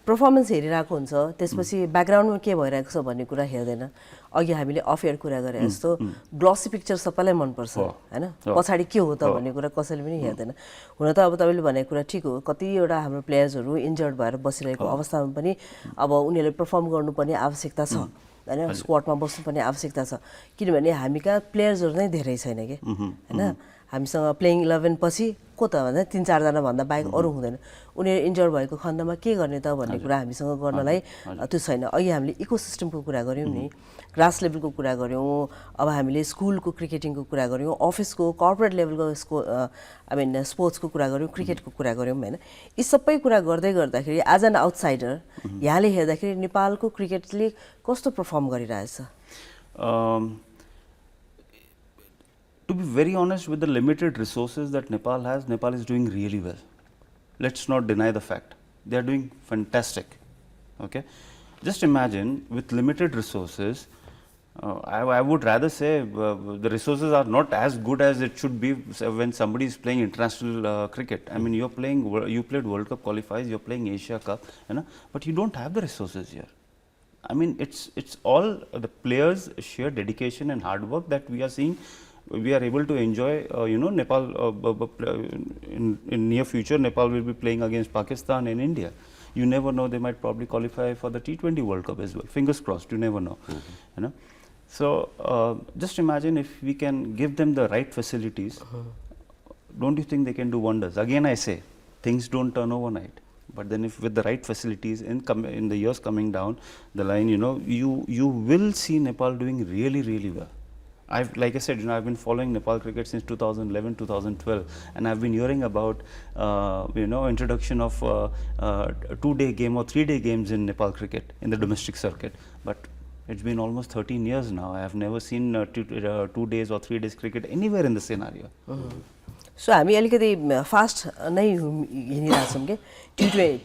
B: पर्फर्मेन्स हेरिरहेको हुन्छ, त्यसपछि ब्याकग्राउन्डमा के भइरहेको छ भन्ने कुरा हेर्दैन. अघि हामीले अफेयर कुरा गरे जस्तो ग्लसी पिक्चर सबैलाई मनपर्छ हैन, पछाडि के हो त भन्ने कुरा कसैले पनि हेर्दैन. हुन त अब तपाईँले भनेको कुरा ठिक हो, कतिवटा हाम्रो प्लेयर्सहरू इन्जर्ड भएर बसिरहेको अवस्थामा पनि अब उनीहरूले पर्फर्म गर्नुपर्ने आवश्यकता छ हैन, स्क्वाडमा बस्नुपर्ने आवश्यकता छ, किनभने हामी कहाँ प्लेयर्सहरू नै धेरै छैन के हैन. हामीसँग प्लेइङ 11 पछि को त भन्दा 3-4 जना भन्दा बाहेक अरू हुँदैन. उनीहरू इन्जर्ड भएको खण्डमा के गर्ने त भन्ने कुरा हामीसँग गर्नलाई त्यो छैन. अघि हामीले इकोसिस्टमको कुरा गऱ्यौँ नि, ग्रास लेभलको कुरा गऱ्यौँ, अब हामीले स्कुलको क्रिकेटिङको कुरा गऱ्यौँ, अफिसको कर्पोरेट लेभलको आई मिन स्पोर्ट्सको कुरा गऱ्यौँ, क्रिकेटको कुरा गऱ्यौँ हैन. यी सबै कुरा गर्दै गर्दाखेरि एज एन आउटसाइडर यहाँले हेर्दाखेरि नेपालको क्रिकेटले कस्तो पर्फर्म गरिरहेछ?
G: To be very honest, with the limited resources that Nepal has, Nepal is doing really well. Let's not deny the fact. They are doing fantastic. Okay, just imagine with limited resources. I would rather say the resources are not as good as it should be when somebody is playing international cricket. I mean, you played World Cup qualifiers, you're playing Asia Cup, you know, but you don't have the resources here. I mean, it's all the players' sheer dedication and hard work that we are seeing. We are able to enjoy, you know, Nepal in near future. Nepal will be playing against Pakistan and India. You never know; they might probably qualify for the T20 World Cup as well. Fingers crossed. You never know, you know. So just imagine if we can give them the right facilities. Don't you think they can do wonders? Again, I say things don't turn overnight. But then, if with the right facilities in the years coming down the line, you know, you will see Nepal doing really, really well. Like I said, you know, I've been following Nepal cricket since 2011, 2012, and I've been hearing about, you know, introduction of 2-day game or 3-day games in Nepal cricket in the domestic circuit. But it's been almost 13 years now. I have never seen 2 days or 3 days cricket anywhere in the scenario.
B: So हामी अलिकति fast नै हिँडिरहेछौँ के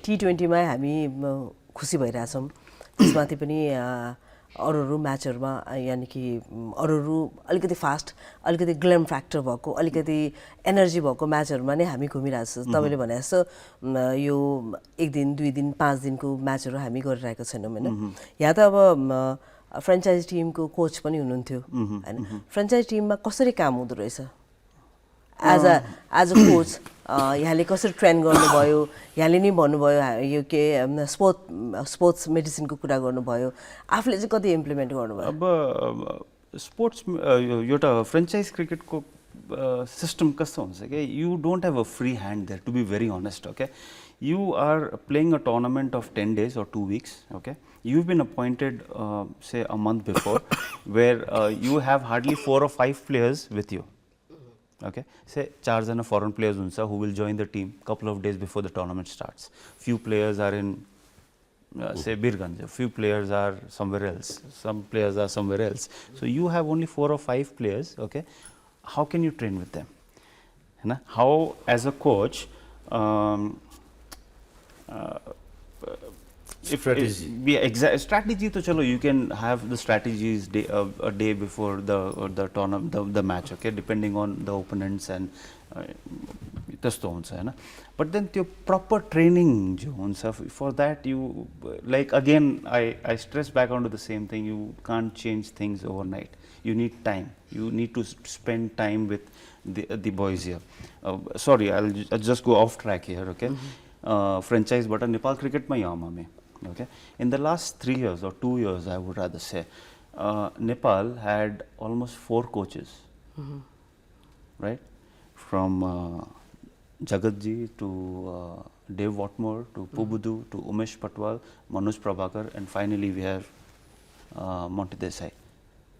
B: T20 मा हामी खुसी भइरहेछौँ. त्यसमाथि पनि अरू म्याचहरूमा यानि कि अरू अलिकति फास्ट अलिकति ग्ल्याम फ्याक्टर भएको अलिकति एनर्जी भएको म्याचहरूमा नै हामी घुमिरहेको छ तपाईँले भने जस्तो यो 1 दिन 2 दिन 5 दिनको म्याचहरू हामी गरिरहेको छैनौँ होइन यहाँ त अब फ्रेन्चाइज टिमको कोच पनि हुनुहुन्थ्यो होइन फ्रेन्चाइज टिममा कसरी काम हुँदो रहेछ एज अ कोच यहाँले कसरी ट्रेन गर्नुभयो यहाँले नि भन्नुभयो यो के स्पोर्ट्स मेडिसिनको कुरा गर्नुभयो आफूले चाहिँ कति इम्प्लिमेन्ट गर्नुभयो
G: अब स्पोर्ट्स एउटा फ्रेन्चाइज क्रिकेटको सिस्टम कस्तो हुन्छ कि you don't have a free hand there to be very honest okay you are playing a tournament of 10 days or 2 weeks okay you've been appointed say a month before where you have hardly 4 or 5 players with you okay say 4 jana foreign players huncha who will join the team couple of days before the tournament starts few players are in say Birganj few players are somewhere else some players are somewhere else so you have only 4 or 5 players okay how can you train with them you know how as a coach
C: strategy
G: yeah exact strategy to chalo you can have the strategies a day before the tournament the match okay depending on the opponents and testo huncha हैन but then त्यो proper training jo huncha for that you like again I stress back onto the same thing you can't change things overnight you need time you need to spend time with the boys here sorry I'll just go off track here okay franchise but Nepal cricket ma yama me okay in the last 3 years or 2 years I would rather say Nepal had almost 4 coaches right from Jagatji to Dave Watmore to Pubudu to Umesh Patwal Manoj Prabhakar and finally we have Monty Desai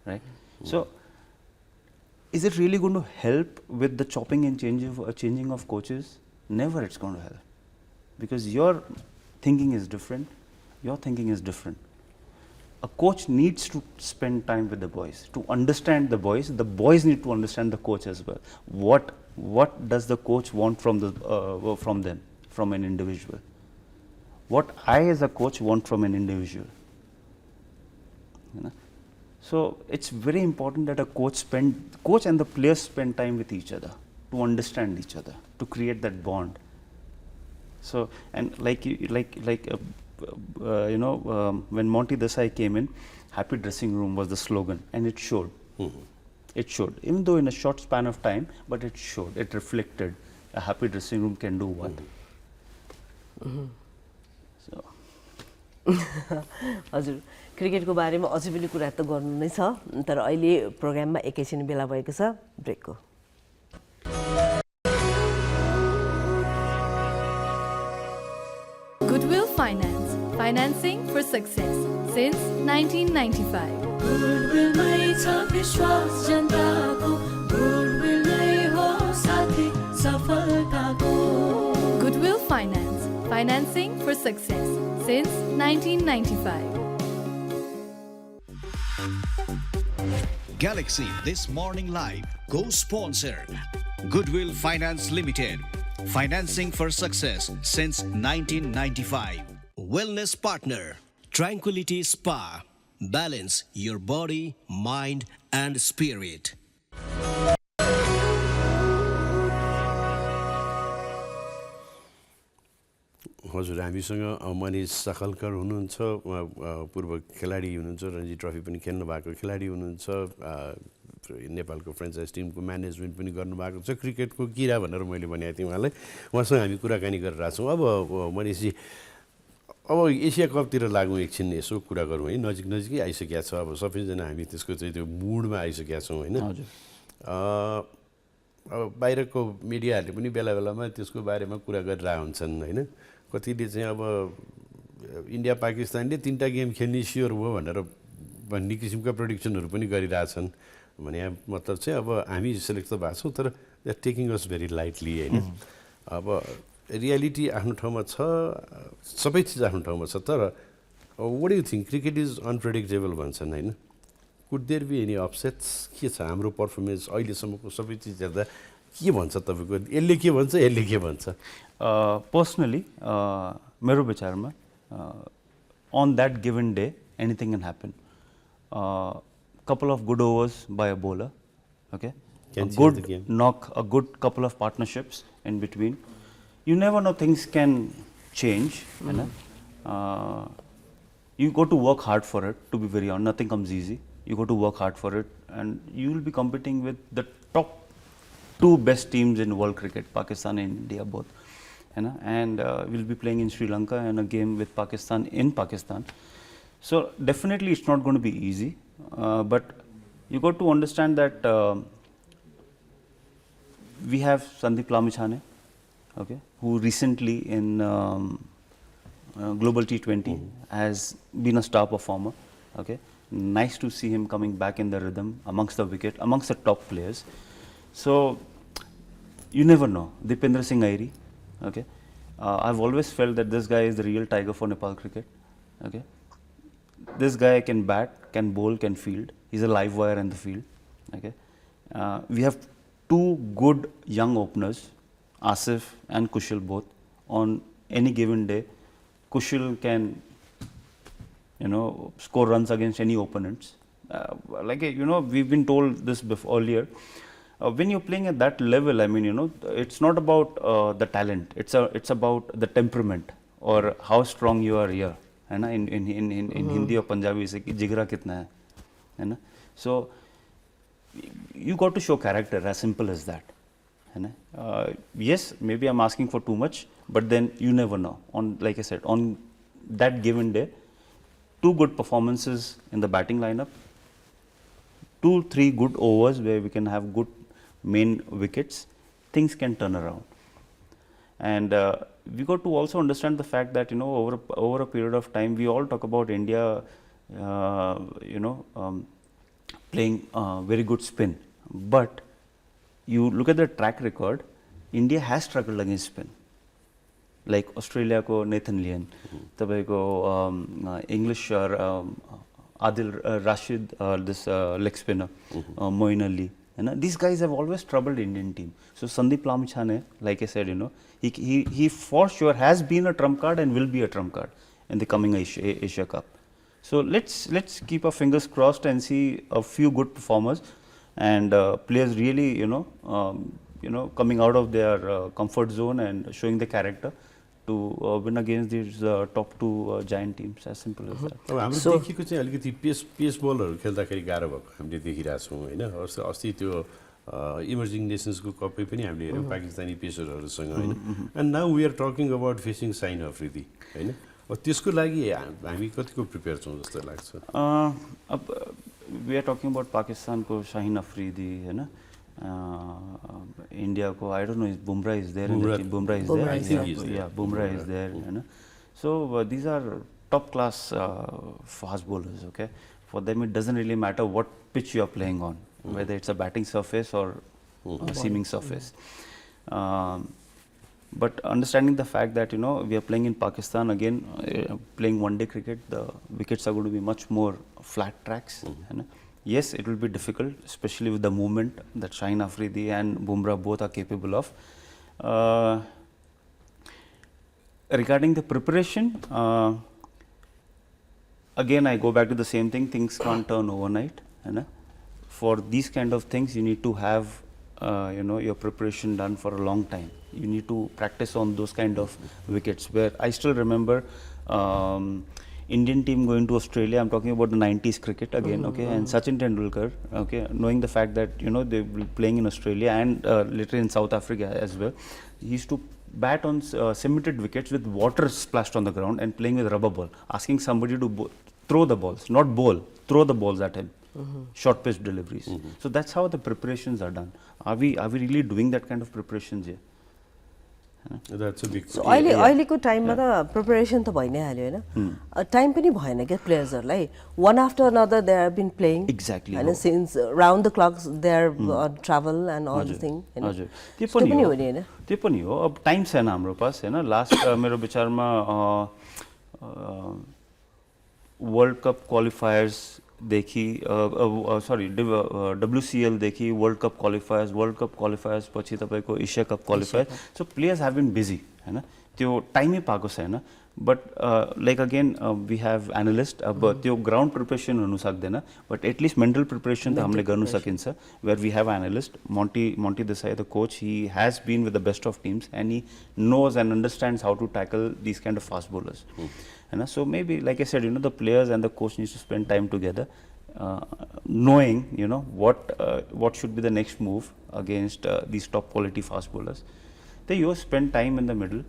G: right so is it really going to help with the chopping and changing of coaches never it's going to help because your thinking is different your thinking is different a coach needs to spend time with the boys to understand the boys need to understand the coach as well what does the coach want from them from an individual what I as a coach want from an individual you know so it's very important that a coach and the players spend time with each other to understand each other to create that bond so and when Monty Desai came in happy dressing room was the slogan and it showed it showed even though in a short span of time but it showed it reflected a happy dressing room can do what so
B: हजुर क्रिकेटको बारेमा अझै पनि कुरा त गर्नु नै छ तर अहिले प्रोग्राममा एकैछिन बेला भएको छ ब्रेकको
D: Goodwill Finance, financing for success since 1995.
E: Goodwill mai cha vishwas janta ko Goodwill nai ho sathi safalta ko
D: Goodwill Finance, financing for success since 1995.
A: Galaxy This Morning Live co-sponsor Goodwill Finance Limited. Financing for success since 1995. Wellness partner Tranquility Spa. Balance your body, mind and spirit.
C: हजुर हामीसँग मनिष साखलकर हुनुहुन्छ पूर्व खेलाडी हुनुहुन्छ Ranji trophy पनि खेल्नु भएको खेलाडी हुनुहुन्छ नेपालको फ्रेन्चाइज टिमको म्यानेजमेन्ट पनि गर्नुभएको छ क्रिकेटको किरा भनेर मैले भनेको थिएँ उहाँलाई उहाँसँग हामी कुराकानी गरिरहेको छौँ अब मनिषजी अब एसिया कपतिर लागौँ एकछिन यसो कुरा गरौँ है नजिकै आइसकेका छ अब सबैजना हामी त्यसको चाहिँ त्यो मुडमा आइसकेका छौँ होइन अब बाहिरको मिडियाहरूले पनि बेला बेलामा त्यसको बारेमा कुरा गरिरहेको हुन्छन् होइन कतिले चाहिँ अब इन्डिया पाकिस्तानले 3टा गेम खेल्ने स्योर हो भनेर भन्ने किसिमका प्रेडिक्सनहरू पनि गरिरहेछन् भने मतलब चाहिँ अब हामी सेलेक्ट त भएको छौँ तर they are taking us very lightly होइन अब रियालिटी आफ्नो ठाउँमा छ सबै चिज आफ्नो ठाउँमा छ तर what you think cricket is unpredictable भन्छन् होइन could there be any upsets के छ हाम्रो पर्फर्मेन्स अहिलेसम्मको सबै चिज हेर्दा के भन्छ तपाईँको यसले के भन्छ यसले के भन्छ
G: पर्सनली मेरो विचारमा on that given day anything can happen couple of good overs by a bowler, okay,
C: Can
G: a
C: change the
G: good
C: game.
G: knock, a good couple of partnerships in between. You never know, things can change. You know? You got to work hard for it, to be very honest. Nothing comes easy. You got to work hard for it, and you will be competing with the top 2 best teams in world cricket, Pakistan and India both. You know? And we'll be playing in Sri Lanka and a game with Pakistan in Pakistan. So definitely it's not going to be easy, but you got to understand that we have Sandeep Lamichhane, okay, who recently in Global T20 has been a star performer. Okay, nice to see him coming back in the rhythm amongst the wicket, amongst the top players. So you never know. Dipendra Singh Airi, okay, I've always felt that this guy is the real tiger for Nepal cricket. Okay, this guy can bat, can bowl, can field. He's a live wire in the field. Okay, we have 2 good young openers, Asif and Kushal both. On any given day, Kushal can, you know, score runs against any opponents. Like, you know, we've been told this before earlier. When you're playing at that level, I mean, you know, it's not about the talent. It's about the temperament or how strong you are here. है ना? In Hindi or Punjabi से कि जिगरा कितना है ना? So you got to show character, as simple as that. है ना? Yes, maybe I'm asking for too much, but then you never know. On, like I said, on that given day, 2 good performances in the batting lineup, 2-3 good overs where we can have good main wickets, things can turn around. And we got to also understand the fact that, you know, over a period of time, we all talk about India, you know, playing very good spin. But you look at the track record, India has struggled against spin. Like Australia ko Nathan Lyon, English Adil Rashid, this leg spinner, Moeen Ali. You know, these guys have always troubled Indian team. So Sandeep Lamichhane, like I said, you know, he for sure has been a trump card and will be a trump card in the coming Asia Cup. So let's keep our fingers crossed and see a few good performers and players really, you know, coming out of their comfort zone and showing the character to win against these top 2 giant teams, as simple as that.
C: अब हाम्रो देखिएको चाहिँ अलिकति पेस बलहरू खेल्दाखेरि गाह्रो भएको हामीले देखिरहेको छौँ हैन। अस्ति त्यो इमर्जिङ नेसन्सको कपै पनि हामीले हेर्यौँ पाकिस्तानी पेसरहरूसँग हैन। And now we are talking about facing Shaheen Afridi हैन। अब त्यसको लागि हामी कतिको प्रिपेयर छौँ जस्तो लाग्छ?
G: अब वी आर टकिङ अबाउट पाकिस्तानको शाहिन अफ्रिदी हैन। India ko, I don't know, Bumrah is there. Bumrah is there.
C: I think he is there.
G: Yeah, Bumrah is there. You know? So these are top class fast bowlers. Okay, for them it doesn't really matter what pitch you are playing on, whether it's a batting surface or a seaming surface. But understanding the fact that, you know, we are playing in Pakistan again, playing one-day cricket, the wickets are going to be much more flat tracks. You know? Yes, it will be difficult, especially with the movement that Shaheen Afridi and Bumrah both are capable of. Regarding the preparation, again I go back to the same thing, things can't turn overnight. You know? For these kind of things, you need to have you know, your preparation done for a long time. You need to practice on those kind of wickets, where I still remember Indian team going to Australia. I'm talking about the 90s cricket again, okay, and Sachin Tendulkar, okay, knowing the fact that, you know, they were playing in Australia and later in South Africa as well. He used to bat on cemented wickets with water splashed on the ground and playing with rubber ball, asking somebody to throw the balls, not bowl, throw the balls at him. Short pitch deliveries. So that's how the preparations are done. Are we really doing that kind of preparations here?
C: That's a big
B: So अहिलेको टाइममा त preparation त भइ नै हाल्यो हैन। Time पनि भएन के प्लेयर्सहरुलाई, one after another they have been playing.
G: Exactly.
B: And since round the clocks their travel and all the thing, you know.
G: हजुर, त्यो पनि हो नि हैन। त्यो पनि हो, अब टाइम छैन हाम्रो पास हैन। लास्ट मेरो विचारमा वर्ल्ड कप क्वालिफायर्स देखि सरी WCL देखि वर्ल्ड कप क्वालिफायर्स पछि तपाईको Asia cup qualifier. So players have been busy हैन त्यो टाइमै पाएको छैन but like again we have analyst अब त्यो ग्राउन्ड प्रिपरेसन हुनु सक्दैन बट एटलिस्ट मेन्टल प्रिपरेसन त हामीले गर्नु सकिन्छ where we have analyst Monty Desai the coach he has been with the best of teams and he knows and understands how to tackle these kind of fast bowlers and so maybe like I said the players and the coach needs to spend time together knowing what should be the next move against these top quality fast bowlers they you spend time in the middle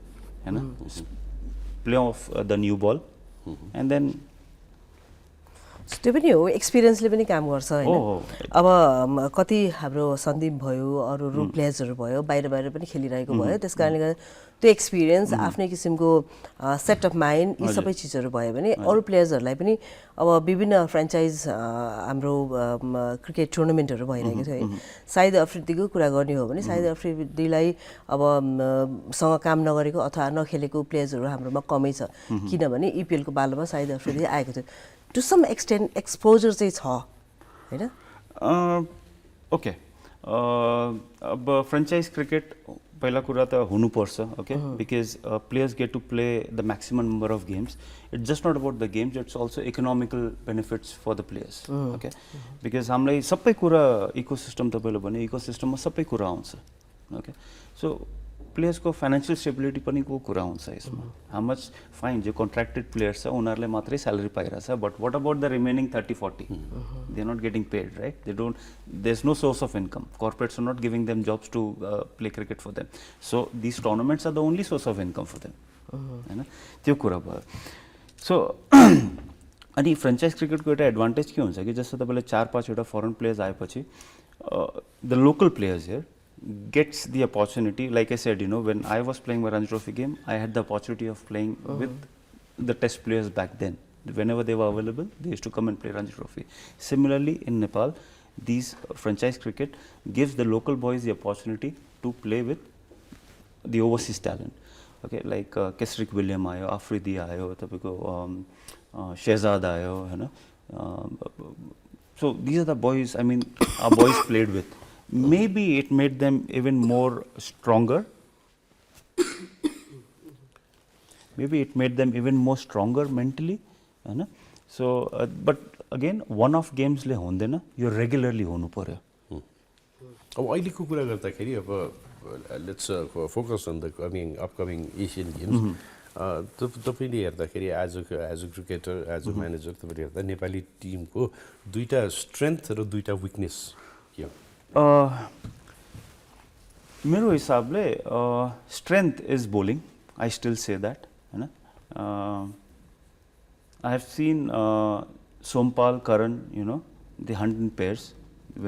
G: play off the new ball and then
B: त्यो पनि हो एक्सपिरियन्सले पनि काम गर्छ हैन अब कति हाम्रो सन्दीप भयो अरु रु प्लेयर्सहरु भयो बाहिर पनि खेलिरहेको भयो त्यसकारणले गर्दा त्यो एक्सपिरियन्स आफ्नै किसिमको सेट अफ माइन्ड यी सबै चीजहरु भयो भने अरु प्लेयर्सहरुलाई पनि अब विभिन्न फ्र्यान्चाइज हाम्रो क्रिकेट टुर्नामेन्टहरु भइरहेको छ है सायद अफ्रिदीको कुरा गर्ने हो भने सायद अफ्रिदीलाई अब सँग काम नगरेको अथवा नखेलेको प्लेयर्सहरु हाम्रोमा कमै छ किनभने ईपीएल को पालोमा सायद अफ्रिदी आएको थियो to some extent exposure चाहिँ छ हैन
G: ओके अब फ्र्यान्चाइज क्रिकेट पहिला कुरा त हुनु पर्छ okay because players get to play the maximum number of games it's just not about the games it's also economical benefits for the players okay because हामीलाई सबै कुरा इकोसिस्टम तपाईँले भने इकोसिस्टममा सबै कुरा आउँछ ओके सो प्लेयर्स को फाइनेन्शियल स्टेबिलिटी पनि को कुरा हुन्छ यसमा हाउ मच फाइन जो कन्ट्र्याक्टेड प्लेयर्स छ उनीहरूले मात्रै स्यालेरी पाइरहेछ but what about the remaining 30-40 they are not getting paid right they don't there is no source of income corporates are not giving them jobs to play cricket for them so this tournaments are the only source of income for them हैन त्यो कुरा भयो so अनि फ्र्यान्चाइज क्रिकेटको एउटा advantage के हुन्छ कि जस्तो तपाईँले 4-5 वटा फरेन प्लेयर्स आएपछि the local players here gets the opportunity like I said when I was playing my Ranji Trophy game I had the opportunity of playing with the test players back then whenever they were available they used to come and play Ranji Trophy similarly in Nepal these franchise cricket gives the local boys the opportunity to play with the overseas talent okay like Kesrick William ayo Afridi ayo tapiko Shehzad ayo हैन so these are the boys I mean our boys played with maybe it made them even more stronger maybe it made them even more stronger mentally हैन so but again one off games ले हुँदैन यो regularly हुनु पर्यो
C: अब अहिलेको कुरा गर्दाखेरि अब let's focus on the coming upcoming Asian games तपाईले हेर्दाखेरि as a cricketer as a manager तपाईले हेर्दा नेपाली टिमको दुईटा स्ट्रेन्थ र दुईटा विकनेस के हो
G: मेरो हिसाबले strength is bowling I still say that हैन I have seen Sompal Karan they hunt in pairs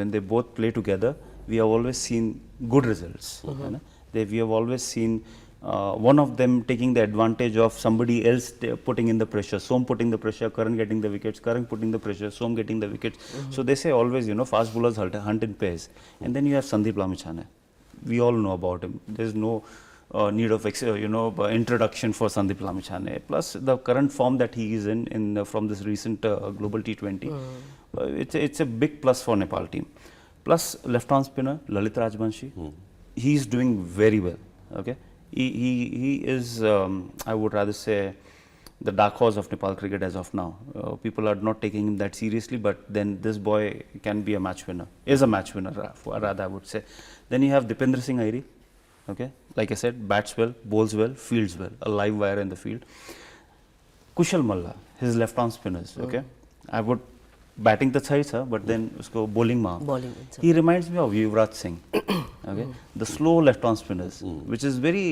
G: when they both play together we have always seen good results हैन we have always seen one of them taking the advantage of somebody else putting in the pressure Som putting the pressure Karan getting the wickets Karan putting the pressure Som getting the wickets so they say always fast bowlers hunt in pairs and then you have Sandeep Lamichhane we all know about him there is no need of introduction for Sandeep Lamichhane plus the current form that he is in from this recent global T20 it's a big plus for Nepal team plus left arm spinner Lalit Rajbanshi he is doing very well okay he is I would rather say the dark horse of Nepal cricket as of now people are not taking him that seriously but then this boy can be a match winner is a match winner rather I would say then you have Dipendra Singh Airi okay like I said bats well bowls well fields well a live wire in the field Kushal Malla his left arm spinners okay I would batting the chai but then usko bowling ma he reminds me of Yuvraj Singh okay the slow left arm spinners which is very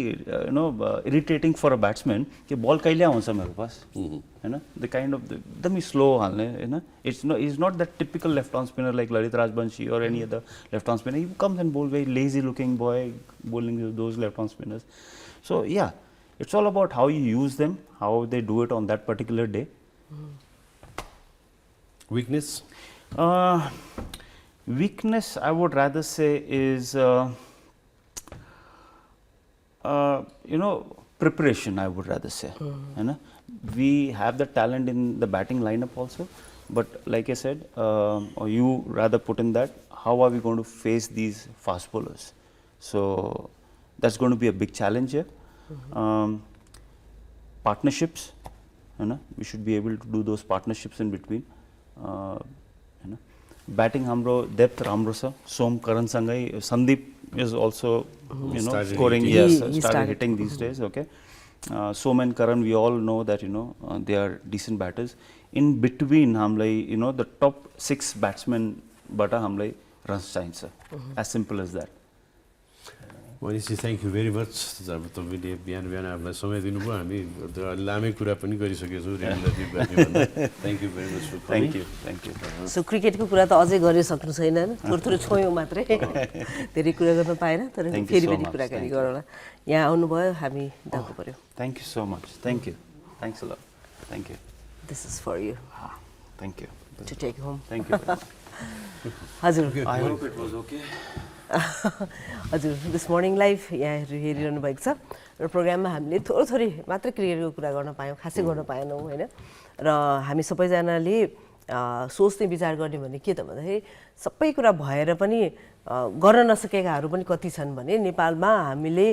G: irritating for a batsman कि ball kaile आउँछ मेरो pass हैन the kind of एकदमै slow हाल्ने हैन it's not that typical left arm spinner like Lalit Rajbanshi or any other left arm spinner he comes and bowl very lazy looking boy bowling those left arm spinners so yeah it's all about how you use them how they do it on that particular day
C: weakness
G: weakness I would rather say is preparation I would rather say we have the talent in the batting lineup also but like I said or you rather put in that how are we going to face these fast bowlers so that's going to be a big challenge here Partnerships, we should be able to do those partnerships in between. Batting hamro depth ramro sa. Som Karan sangai Sandeep is also scoring. Yes, started hitting these days. Okay. Som and Karan, we all know that they are decent batters. In between, hamlai the top 6 batsmen bata hamlai runs चाहिन्छ. As simple as that.
C: Manishi, thank you very much. अब तपाईले बिहान हामीलाई समय दिनुभयो, हामी लामै कुरा पनि गरिसकेका छौँ रेगुलरली गर्ने भन्दा. Thank you very much for coming.
G: Thank you.
B: So क्रिकेटको कुरा त अझै गर्न सक्नु छैन हैन, थोरै छोयौं मात्रै. धेरै कुरा गर्न पाएन, तर फेरि पनि कुराकानी गरौँला. यहाँ आउनुभयो, हामी जानु पर्यो.
G: Thank you so much. Thank you. Thanks a lot. Thank you.
B: This is for you.
G: Thank you.
B: To take home.
G: Thank you.
B: हजुर.
G: I hope it was okay.
B: हजुर, दिस मर्निङ लाइभ यहाँहरू हेरिरहनु भएको छ र प्रोग्राममा हामीले थोरै मात्र क्रिकेटको कुरा गर्न पायौँ, खासै गर्न पाएनौँ हैन. र हामी सबैजनाले सोच्ने विचार गर्ने भने के त भन्दाखेरि सबै कुरा भएर पनि गर्न नसकेकाहरू पनि कति छन् भने नेपालमा हामीले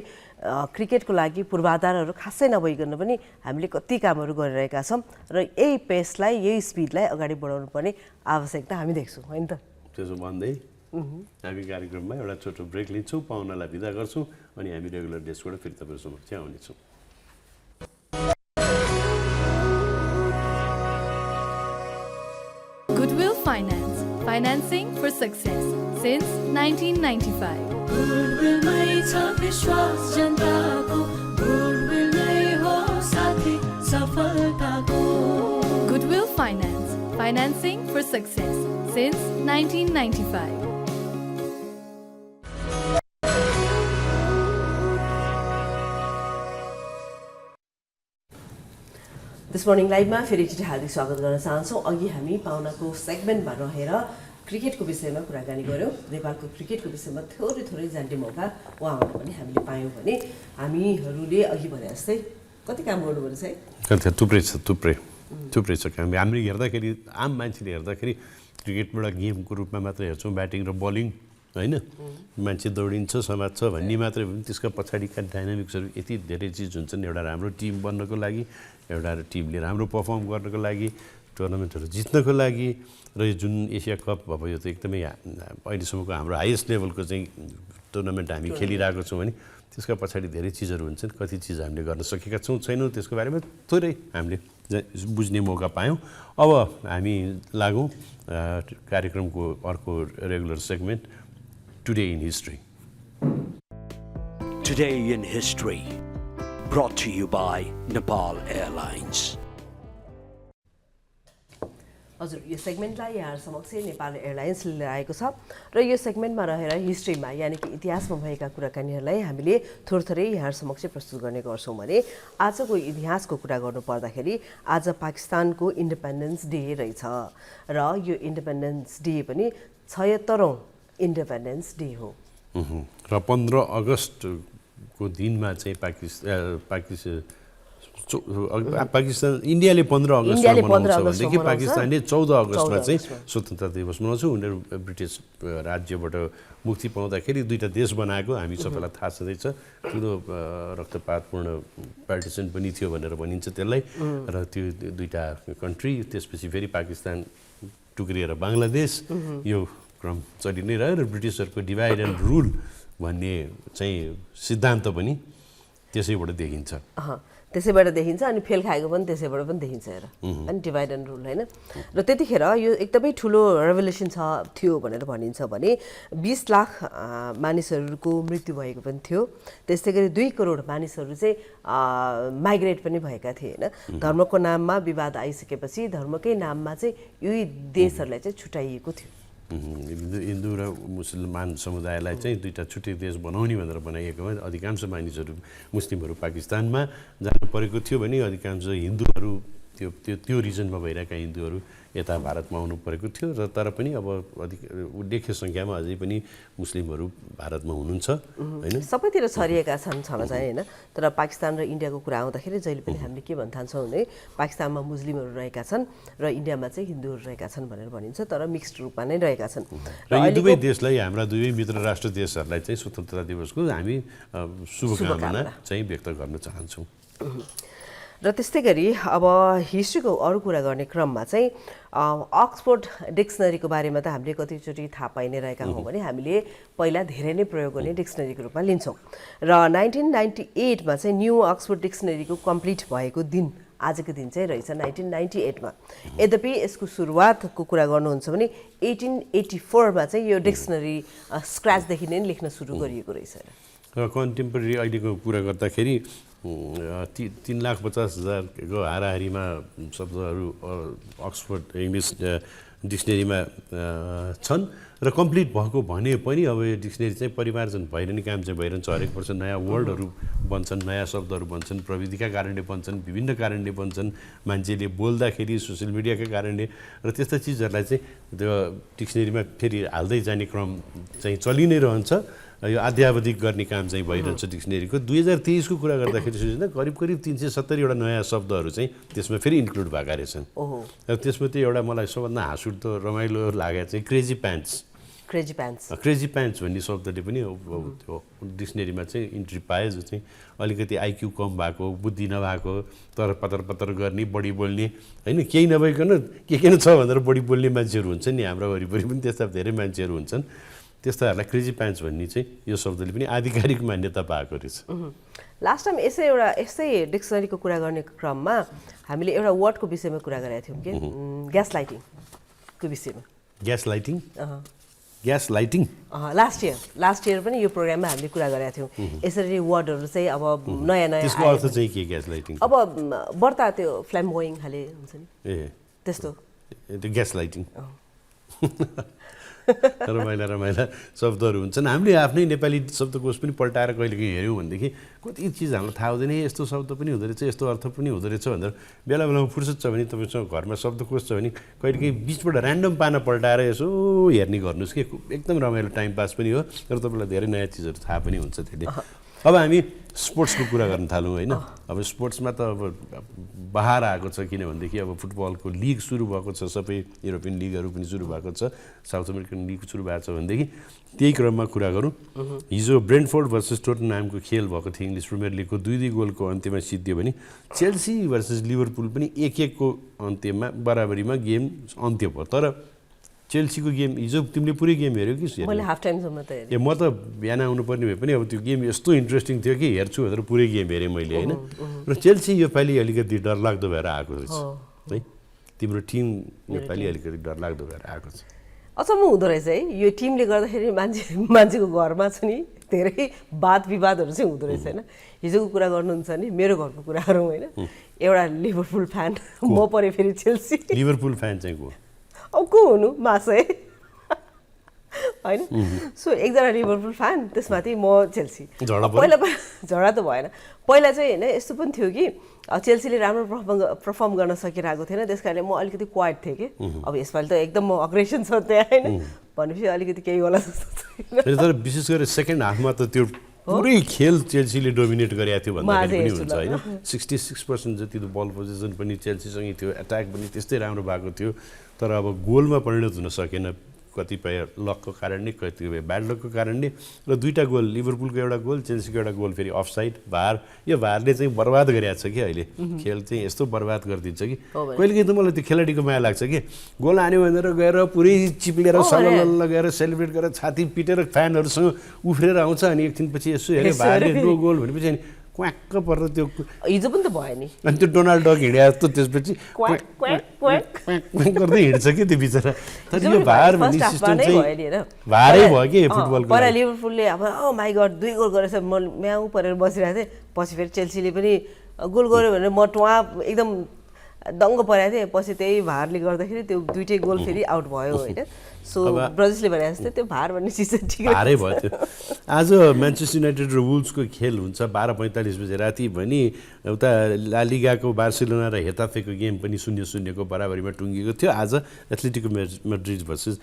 B: क्रिकेटको लागि पूर्वाधारहरू खासै नभइकन पनि हामीले कति कामहरू गरिरहेका छौँ र यही पेसलाई, यही स्पिडलाई अगाडि बढाउनु पर्ने आवश्यकता हामी देख्छौँ हैन त. त्यसो
C: भन्दै हामी कार्यक्रममा एउटा छोटो ब्रेक लिन्छौँ, पाहुनालाई बिदा गर्छौँ अनि हामी रेगुलर डेस्कबाट फेरि तपाईहरु समक्ष आउनेछौँ.
D: Goodwill Finance, financing for success since 1995.
E: Goodwill mai cha vishwas janta ko, Goodwill nai ho sathi safalta ko.
D: Goodwill Finance, financing for success since 1995.
B: This morning लाइभमा फेरि एकचोटि हार्दिक स्वागत गर्न चाहन्छौँ. अघि हामी पाहुनाको सेगमेन्टमा रहेर क्रिकेटको विषयमा कुराकानी गऱ्यौँ. नेपालको क्रिकेटको विषयमा थोरै जान्ने मौका उहाँबाट पनि हामीले पायौँ भने हामीहरूले अघि भने जस्तै कति काम गर्नुपर्छ है?
C: थुप्रै छ. हामीले हेर्दाखेरि आम मान्छेले हेर्दाखेरि क्रिकेटबाट गेमको रूपमा मात्र हेर्छौँ, ब्याटिङ र बलिङ हैन, मान्छे दौडिन्छ, समात्छ भन्ने मात्रै पनि त्यसका पछाडिका डाइनामिक्सहरू यति धेरै चिज हुन्छन्. एउटा राम्रो टिम बन्नको लागि, एउटा टिमले राम्रो पर्फर्म गर्नको लागि, टुर्नामेन्टहरू जित्नको लागि, र यो जुन एसिया कप अब यो त एकदमै अहिलेसम्मको हाम्रो हाइएस्ट लेभलको चाहिँ टुर्नामेन्ट हामी खेलिरहेको छौँ भने त्यसका पछाडि धेरै चिजहरू हुन्छन्. कति चिज हामीले गर्न सकेका छौँ छैनौँ त्यसको बारेमा थोरै हामीले बुझ्ने मौका पायौँ. अब हामी लागौँ कार्यक्रमको अर्को regular segment, Today in History.
A: Today in History, brought to you by Nepal Airlines.
B: हजुर, यो सेगमेन्टलाई यहाँ समक्ष नेपाल एयरलाइन्सले ल्याएको छ र यो सेगमेन्टमा रहेर हिस्ट्रीमा यानि कि इतिहासमा भएका कुराकानीहरूलाई हामीले थोरै यहाँ समक्ष प्रस्तुत गर्ने गर्छौँ. भने आजको इतिहासको कुरा गर्नु पर्दाखेरि आज पाकिस्तानको इन्डिपेन्डेन्स डे रहेछ र यो इन्डिपेन्डेन्स डे पनि 76औं इन्डिपेन्डेन्स डे हो.
C: र 15 अगस्तको दिनमा चाहिँ पाकिस्तान इन्डियाले 15 अगस्तमा मनाउँछ भनेदेखि पाकिस्तानले 14 अगस्तमा चाहिँ स्वतन्त्रता दिवस मनाउँछ. उनीहरू ब्रिटिस राज्यबाट मुक्ति पाउँदाखेरि दुईटा देश बनाएको हामी सबैलाई थाहा छँदैछ. ठुलो रक्तपातपूर्ण पार्टिसन पनि थियो भनेर भनिन्छ त्यसलाई. र त्यो दुईटा कन्ट्री, त्यसपछि फेरि पाकिस्तान टुक्रिएर बङ्गलादेश, यो क्रम चलि नै रह्यो. र ब्रिटिसहरूको डिभाइड एन्ड रुल भन्ने चाहिँ सिद्धान्त पनि त्यसैबाट देखिन्छ.
B: त्यसैबाट देखिन्छ अनि फेल खाएको पनि त्यसैबाट पनि देखिन्छ हेर, अनि डिभाइड एन्ड रुल हैन. र त्यतिखेर यो एकदमै ठुलो रेभोल्युसन थियो भनेर भनिन्छ. भने 20 लाख मानिसहरूको मृत्यु भएको पनि थियो. त्यस्तै गरी 2 करोड मानिसहरू चाहिँ माइग्रेट पनि भएका थिए हैन. धर्मको नाममा विवाद आइसकेपछि धर्मकै नाममा चाहिँ यही देशहरूलाई चाहिँ छुट्याइएको थियो.
C: हिन्दू र मुसलमान समुदायलाई चाहिँ दुईटा छुट्टै देश बनाउने भनेर बनाइएकोमा अधिकांश मानिसहरू मुस्लिमहरू पाकिस्तानमा जानु परेको थियो भने अधिकांश हिन्दूहरू त्यो रिजनमा भइरहेका हिन्दूहरू यता भारतमा आउनु परेको थियो र तर पनि अब अधिक उल्लेख्य सङ्ख्यामा अझै पनि मुस्लिमहरू भारतमा हुनुहुन्छ होइन
B: सबैतिर छरिएका छन् छन चाहिँ होइन तर पाकिस्तान र इन्डियाको कुरा आउँदाखेरि जहिले पनि हामीले के भन्न थाल्छौँ भने पाकिस्तानमा मुस्लिमहरू रहेका छन् र इन्डियामा चाहिँ हिन्दूहरू रहेका छन् भनेर भनिन्छ तर मिक्स्ड रूपमा नै रहेका छन्
C: र यी दुवै देशलाई हाम्रा दुवै मित्र राष्ट्र देशहरूलाई चाहिँ स्वतन्त्रता दिवसको हामी शुभकामना चाहिँ व्यक्त गर्न चाहन्छौँ
B: र त्यस्तै गरी अब हिस्ट्रीको अरू कुरा गर्ने क्रममा चाहिँ अक्सफोर्ड डिक्सनरीको बारेमा त हामीले कतिचोटि थाहा पाइ नै रहेका हौँ भने हामीले पहिला धेरै नै प्रयोग गर्ने डिक्सनरीको रूपमा लिन्छौँ र 1998मा चाहिँ न्यू अक्सफोर्ड डिक्सनरीको कम्प्लिट भएको दिन आजको दिन चाहिँ रहेछ 1998मा यद्यपि यसको सुरुवातको कुरा गर्नुहुन्छ भने 1884मा चाहिँ यो डिक्सनरी स्क्रैचदेखि नै लेख्न सुरु गरिएको रहेछ
C: कन्टेम्पोरेरी अहिलेको कुरा गर्दाखेरि 3,50,000को हाराहारीमा शब्दहरू अक्सफोर्ड इङ्ग्लिस डिक्सनेरीमा छन् र कम्प्लिट भएको भने पनि अब यो डिक्सनेरी चाहिँ परिमार्जन भइरहने काम चाहिँ भइरहन्छ हरेक वर्ष नयाँ वर्डहरू बन्छन् नयाँ शब्दहरू बन्छन् प्रविधिका कारणले बन्छन् विभिन्न कारणले बन्छन् मान्छेले बोल्दाखेरि सोसियल मिडियाका कारणले र त्यस्ता चिजहरूलाई चाहिँ त्यो डिक्सनेरीमा फेरि हाल्दै जाने क्रम चाहिँ चलि नै रहन्छ यो अध्यावधिक गर्ने काम चाहिँ भइरहन्छ डिक्सनेरीको 2023को कुरा गर्दाखेरि सुझ्दा करिब 370वटा नयाँ शब्दहरू चाहिँ त्यसमा फेरि इन्क्लुड भएका रहेछन् र त्यसमा त्यो एउटा मलाई सबभन्दा हाँसउठ्दो रमाइलो लागेको चाहिँ क्रेजी प्यान्ट्स भन्ने शब्दले पनि त्यो डिक्सनेरीमा चाहिँ इन्ट्री पाए जो चाहिँ अलिकति आइक्यू कम भएको बुद्धि नभएको तर पतर गर्ने बढी बोल्ने होइन केही नभइकन के न छ भनेर बढी बोल्ने मान्छेहरू हुन्छन् नि हाम्रो वरिपरि पनि त्यस्ता धेरै मान्छेहरू हुन्छन् त्यस्ताहरूलाई क्रेजी प्यान्ट्स भन्ने चाहिँ यो शब्दले पनि आधिकारिक मान्यता पाएको रहेछ
B: लास्ट टाइम यस्तै डिक्सनरीको कुरा गर्ने क्रममा हामीले एउटा वर्डको विषयमा कुरा गरेका थियौँ कि ग्यास लाइटिङको विषयमा
C: ग्यास लाइटिङ
B: लास्ट इयर पनि यो प्रोग्राममा हामीले कुरा गरेका थियौँ यसरी वर्डहरू चाहिँ अब नयाँ
C: त्यसको अर्थ चाहिँ के ग्यास लाइटिङ
B: अब बढ्ता त्यो फ्ल्याम्बोइङ खाले हुन्छ नि त्यस्तो
C: त्यो ग्यास लाइटिङ रमाइला शब्दहरू हुन्छन् हामीले आफ्नै नेपाली शब्दकोश पनि पल्टाएर कहिलेकाहीँ हेऱ्यौँ भनेदेखि कति चिज हामीलाई थाहा हुँदैन यस्तो शब्द पनि हुँदो रहेछ यस्तो अर्थ पनि हुँदो रहेछ भनेर बेलामा फुर्सद छ भने तपाईँसँग घरमा शब्दकोश छ भने कहिलेकाहीँ बिचबाट ऱ्यान्डम पाना पल्टाएर यसो हेर्ने गर्नुहोस् कि एकदम रमाइलो टाइम पास पनि हो र तपाईँलाई धेरै नयाँ चिजहरू थाहा पनि हुन्छ त्यसले अब हामी स्पोर्ट्सको कुरा गर्न थालौँ होइन अब स्पोर्ट्समा त अब बहार आएको छ किनभनेदेखि अब फुटबलको लिग सुरु भएको छ सबै युरोपियन लिगहरू पनि सुरु भएको छ साउथ अमेरिकन लिग सुरु भएको छ भनेदेखि त्यही क्रममा कुरा गरौँ हिजो ब्रेन्टफोर्ड भर्सेस टोटनहामको खेल भएको थियो इङ्ग्लिस प्रिमियर लिगको 2-2 गोलको अन्त्यमा सिद्धियो भने चेल्सी भर्सेस लिभरपुल पनि 1-1को अन्त्यमा बराबरीमा गेम अन्त्य भयो तर चेल्सीको गेम हिजो तिमीले पुरै गेम हेऱ्यौ कि
B: मैले हाफ टाइमसम्म त हेरेँ
C: म त बिहान आउनुपर्ने भए पनि अब त्यो गेम यस्तो इन्ट्रेस्टिङ थियो कि हेर्छु भनेर पुरै गेम हेरेँ मैले होइन र चेल्सी योपालि अलिकति डरलाग्दो भएर आएको रहेछ है तिम्रो टिम योपालि अलिकति डरलाग्दो भएर आएको छ
B: अचम्म हुँदो रहेछ है यो टिमले गर्दाखेरि मान्छेको घरमा छ नि धेरै वाद विवादहरू चाहिँ हुँदो रहेछ होइन हिजोको कुरा गर्नुहुन्छ नि मेरो घरको कुरा गरौँ होइन एउटा लिभरपुल फ्यान म परे फेरि चेल्सी
C: लिभरपुल फ्यान चाहिँ को
B: अब को हुनु मासै होइन सो एकजना लिभरपुल फ्यान त्यसमाथि म चेल्सी पहिला झगडा त भएन पहिला चाहिँ होइन यस्तो पनि थियो कि चेल्सीले राम्रो पर्फर्म गर्न सकिरहेको थिएन त्यस कारणले म अलिकति क्वाइट थिएँ कि अब यसपालि त एकदम म अग्रेसन छ त्यहाँ होइन भनेपछि अलिकति केही होला जस्तो
C: तर विशेष गरेर सेकेन्ड हाफमा त त्यो पुरै खेल चेल्सीले डोमिनेट गरेको थियो भन्दाखेरि पनि हुन्छ होइन 66% जति त बल पोजिसन पनि चेल्सीसँगै थियो एट्याक पनि त्यस्तै राम्रो भएको थियो तर अब गोलमा परिणत हुन सकेन कतिपय लकको कारणले कतिपय ब्याड लकको कारणले र दुईटा गोल लिभरपुलको एउटा गोल चेल्सीको एउटा गोल फेरि अफसाइड भार यो भारले चाहिँ बर्बाद गरिरहेको छ कि अहिले खेल चाहिँ यस्तो बर्बाद गरिदिन्छ कि कहिलेकाहीँ त मलाई त्यो खेलाडीको माया लाग्छ कि गोल हान्यो भनेर गएर पुरै चिप्लेर सलल्ल गएर सेलिब्रेट गरेर छाती पिटेर फ्यानहरूसँग उफ्रेर आउँछ अनि एकछिनपछि यसो हेऱ्यो भारले नो गोल भनेपछि अनि क्वाक्क परेर त्यो
B: हिजो पनि त भयो नि
C: अनि त्यो डोनाल्ड डक हिँड्या जस्तो त्यसपछि गर्दै हिँड्छ कि त्यो बिचरा तर यो भार भन्ने सिस्टम चाहिँ भारै भयो कि फुटबलको
B: पहिला लिभरपुलले अब ओ माई गड 2 गोल गरेछ म म्याउ परेर बसिरहेको थिएँ पछि फेरि चेल्सीले पनि गोल गर्यो भनेर म टुवा एकदम दङ्ग परेको थिएँ पछि त्यही भारले गर्दाखेरि त्यो दुईटै गोल फेरि आउट भयो होइन सो ब्रजेसले भने जस्तै त्यो भार भन्ने चिज चाहिँ ठिक
C: भारै भयो त्यो आज म्यान्चेस्टर युनाइटेड र वुल्सको खेल हुन्छ 12:45 बजे राति भने उता ला लिगाको बार्सिलोना र हेताफेको गेम पनि 0-0 को बराबरीमा टुङ्गिएको थियो आज एथलेटिको मैड्रिड भर्सेस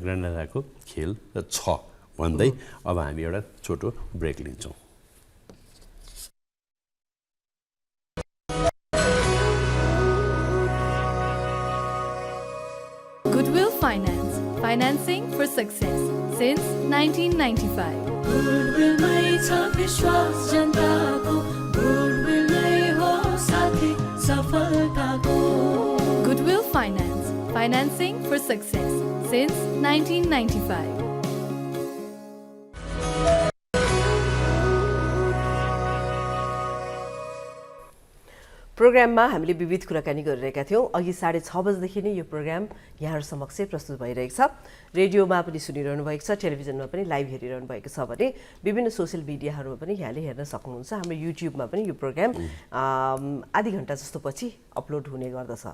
C: ग्रानाडाको खेल छ भन्दै अब हामी एउटा छोटो ब्रेक लिन्छौँ
D: Finance, financing for success since 1995.
E: Goodwill mai cha vishwas janta ko Goodwill nai ho sathi safalta ko
D: Goodwill Finance, financing for success since 1995.
B: प्रोग्राममा हामीले विविध कुराकानी गरिरहेका थियौँ अघि 6:30 बजेदेखि नै यो प्रोग्राम यहाँहरू समक्ष प्रस्तुत भइरहेको छ रेडियोमा पनि सुनिरहनु भएको छ टेलिभिजनमा पनि लाइभ हेरिरहनु भएको छ भने विभिन्न सोसियल मिडियाहरूमा पनि यहाँले हेर्न सक्नुहुन्छ हाम्रो युट्युबमा पनि यो प्रोग्राम आधी घण्टा जस्तो पछि अपलोड हुने गर्दछ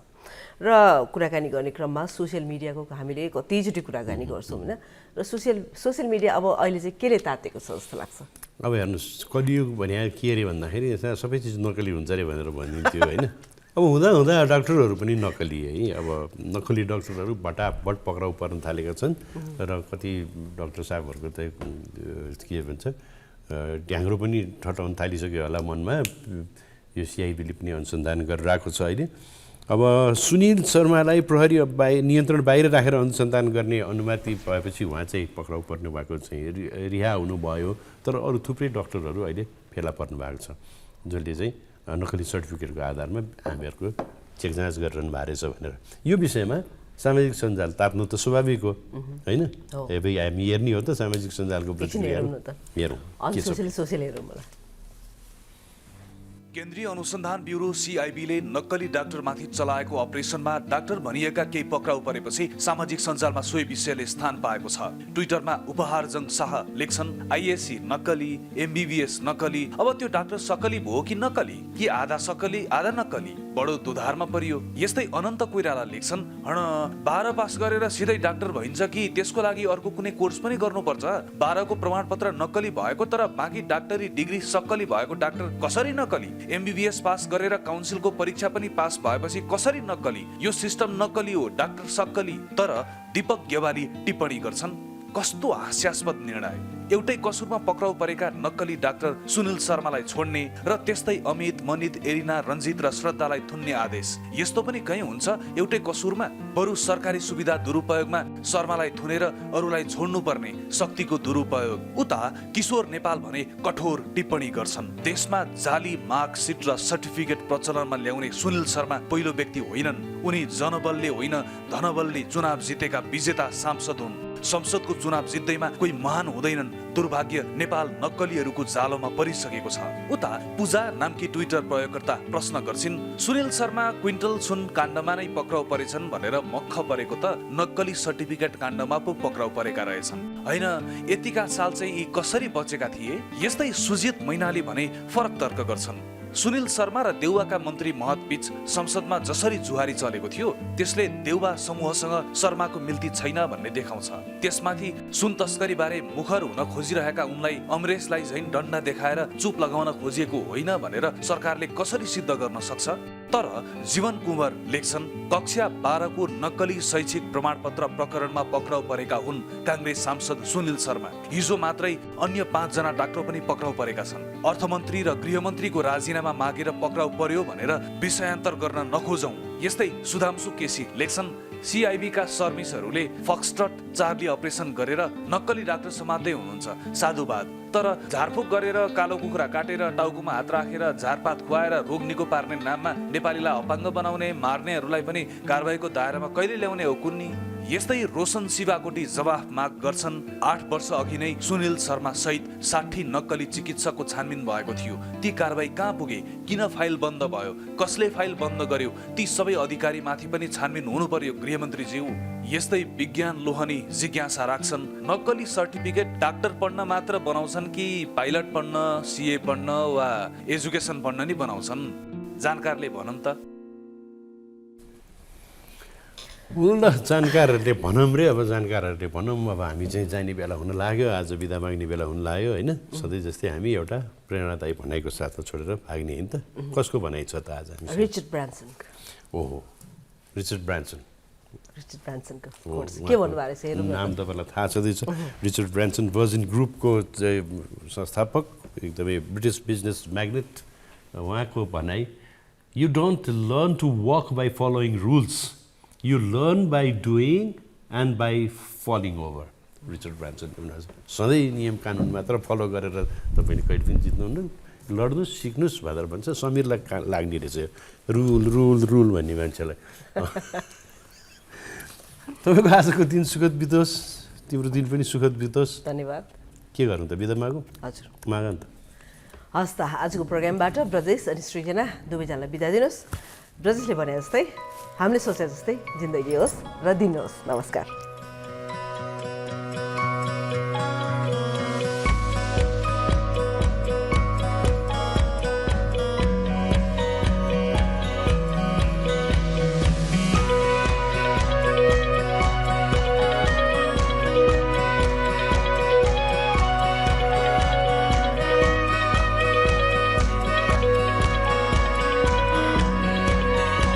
B: र कुराकानी गर्ने क्रममा सोसियल मिडियाको हामीले कतिचोटि कुराकानी गर्छौँ होइन र सोसियल मिडिया अब अहिले चाहिँ केले तातेको छ जस्तो लाग्छ
C: अब हेर्नुहोस् कलियुग भने के अरे भन्दाखेरि सबै चिज नकली हुन्छ अरे भनेर भनिन्थ्यो होइन अब हुँदा हुँदा डाक्टरहरू पनि नकली है अब नकली डाक्टरहरू बटाबट पक्राउ पर्न थालेका छन् र कति डाक्टर साहबहरूको त के भन्छ ढ्याङ्ग्रो पनि ठटाउन थालिसक्यो होला मनमा यो सिआइबीले पनि अनुसन्धान गरिरहेको छ अहिले अब सुनिल शर्मालाई प्रहरी नियन्त्रण बाहिर राखेर अनुसन्धान गर्ने अनुमति भएपछि उहाँ चाहिँ पक्राउ पर्नु भएको चाहिँ रिहा हुनुभयो तर अरू थुप्रै डाक्टरहरू अहिले फेला पर्नु भएको छ जसले चाहिँ नकली सर्टिफिकेटको आधारमा हामीहरूको चेक जाँच गरिरहनु भएको रहेछ भनेर यो विषयमा सामाजिक सञ्जाल ताप्नु त स्वाभाविक हो होइन हामी हेर्ने हो त सामाजिक सञ्जालको प्रतिक्रियाहरू हेरौँ
F: केन्द्रीय अनुसन्धान ब्युरो सिआइबीले नक्कली डाक्टरमाथि चलाएको अपरेसनमा डाक्टर भनिएका केही पक्राउ परेपछि सामाजिक सञ्जालमा सोही विषयले स्थान पाएको छ ट्विटरमा उपहारजङ शाह लेख्छन् आइएससी नक्कली एमबीबीएस नक्कली अब त्यो डाक्टर सक्कली भयो कि नक्कली कि आधा सक्कली आधा नक्कली बडो दुधारमा परियो यस्तै अनन्त कोइराला लेख्छन् हण 12 पास गरेर सिधै डाक्टर भइन्छ कि त्यसको लागि अर्को कुनै कोर्स पनि गर्नुपर्छ 12 को प्रमाणपत्र नक्कली भएको तर बाँकी डाक्टरी डिग्री सक्कली भएको डाक्टर कसरी नक्कली एमबीबीएस पास गरेर काउन्सिलको परीक्षा पनि पास भएपछि कसरी नक्कली यो सिस्टम नक्कली हो डाक्टर सक्कली तर दीपक गेवाली टिप्पणी गर्छन् कस्तो हास्यास्पद निर्णय एउटै कसुरमा पक्राउ परेका नक्कली डाक्टर सुनिल शर्मालाई छोड्ने र त्यस्तै अमित मनित एरिना रञ्जित र श्रद्धालाई थुन्ने आदेश यस्तो पनि कहीँ हुन्छ एउटै कसुरमा बरु सरकारी सुविधा दुरुपयोगमा शर्मालाई थुनेर अरूलाई छोड्नु पर्ने शक्तिको दुरुपयोग उता किशोर नेपाल भने कठोर टिप्पणी गर्छन् देशमा जाली मार्कसिट र सर्टिफिकेट प्रचलनमा ल्याउने सुनिल शर्मा पहिलो व्यक्ति होइनन् उनी जनबलले होइन धनबलले चुनाव जितेका विजेता सांसद हुन् संसदको चुनाव जित्दैमा कोही महान हुँदैनन् दुर्भाग्य नेपाल नक्कलीहरूको जालोमा परिसकेको छ उता पूजा नामकी ट्विटर प्रयोगकर्ता प्रश्न गर्छिन् सुनिल शर्मा क्विन्टल सुन काण्डमा नै पक्राउ परेछन् भनेर मक्ख परेको त नक्कली सर्टिफिकेट काण्डमा पो पक्राउ परेका रहेछन् होइन यतिका साल चाहिँ यी कसरी बचेका थिए यस्तै सुजित मैनाली भने फरक तर्क गर्छन् सुनिल शर्मा र देउवाका मन्त्री महत बीच संसदमा जसरी जुहारी चलेको थियो त्यसले देउवा समूहसँग शर्माको मिल्ती छैन भन्ने देखाउँछ त्यसमाथि सुन तस्करी बारे मुखर हुन खोजिरहेका उनलाई अमरेशलाई झैं डन्डा देखाएर चुप लगाउन खोजिएको होइन भनेर सरकारले कसरी सिद्ध गर्न सक्छ तर जीवन कुँवर लेख्छन् कक्षा 12 को नक्कली शैक्षिक प्रमाणपत्र प्रकरणमा पक्राउ परेका हुन् कांग्रेस सांसद सुनिल शर्मा हिजो मात्रै अन्य 5 जना डाक्टर पनि पक्राउ परेका छन् अर्थमन्त्री र गृहमन्त्रीको राजीनामा मागेर पक्राउ पर्यो भनेर विषयान्तर गर्न नखोजौं यस्तै सुधांशु केसी लेख्छन् सिआइबी का सर्भिसहरूले फक्सट्रट चार्ली अपरेसन गरेर नक्कली डाक्टर समात्दै हुनुहुन्छ साधुवाद तर झारफुक गरेर कालो कुखुरा काटेर टाउकोमा हात राखेर झारपात खुवाएर रोग निको पार्ने नाममा नेपालीलाई अपाङ्ग बनाउने मार्नेहरूलाई पनि कारबाहीको दायरामा कहिले ल्याउने हो कुन्नी यस्तै रोशन शिवाकोटी जवाफ माग गर्छन् 8 वर्ष अघि नै सुनिल शर्मा सहित 60 नक्कली चिकित्सकको छानबिन भएको थियो ती कारबाही कहाँ पुगे किन फाइल बन्द भयो कसले फाइल बन्द गर्यो ती सबै अधिकारी माथि पनि छानबिन हुनु पर्यो गृहमन्त्रीज्यू यस्तै विज्ञान लोहनी जिज्ञासा राख्छन् नक्कली सर्टिफिकेट डाक्टर पढ्न मात्र बनाउँछन् कि पाइलट पढ्न सीए पढ्न वा एजुकेसन पढ्न नि बनाउँछन् जानकारले भनन् त
C: ल जानकारहरूले भनौँ रे अब जानकारहरूले भनौँ अब हामी चाहिँ जाने बेला हुन लाग्यो आज बिदा माग्ने बेला हुन लाग्यो होइन सधैँ जस्तै हामी एउटा प्रेरणादायी भनाइको साथमा छोडेर भाग्ने होइन त कसको भनाइ छ त आज हामी
B: रिचर्ड ब्रान्सन
C: ओहो रिचर्ड ब्रान्सन
B: के भन्नुभएको रहेछ हेरौँ न।
C: नाम तपाईँलाई थाहा छँदैछ रिचर्ड ब्रान्सन भर्जिन ग्रुपको चाहिँ संस्थापक एकदमै ब्रिटिस बिजनेस म्याग्नेट उहाँको भनाइ you don't learn to walk by following rules you learn by doing and by falling over Richard Branson सधैँ नियम कानुन मात्र फलो गरेर तपाईँले कहिले पनि जित्नुहुन्न लड्नुहोस् सिक्नुहोस् भनेर भन्छ समीरलाई लाग्ने रहेछ रुल रुल रुल भन्ने मान्छेलाई तपाईँको आजको दिन सुखद बितोस् तिम्रो दिन पनि सुखद बितोस्
B: धन्यवाद।
C: के गर्नु त बिदा मागौँ
B: हजुर
C: माग नि त
B: हस् त आजको प्रोग्रामबाट ब्रजेश अनि सृजना दुवैजनालाई बिदा दिनुहोस्। ब्रजेशले भने जस्तै हामीले सोचे जस्तै जिन्दगी होस् र दिन होस्। नमस्कार।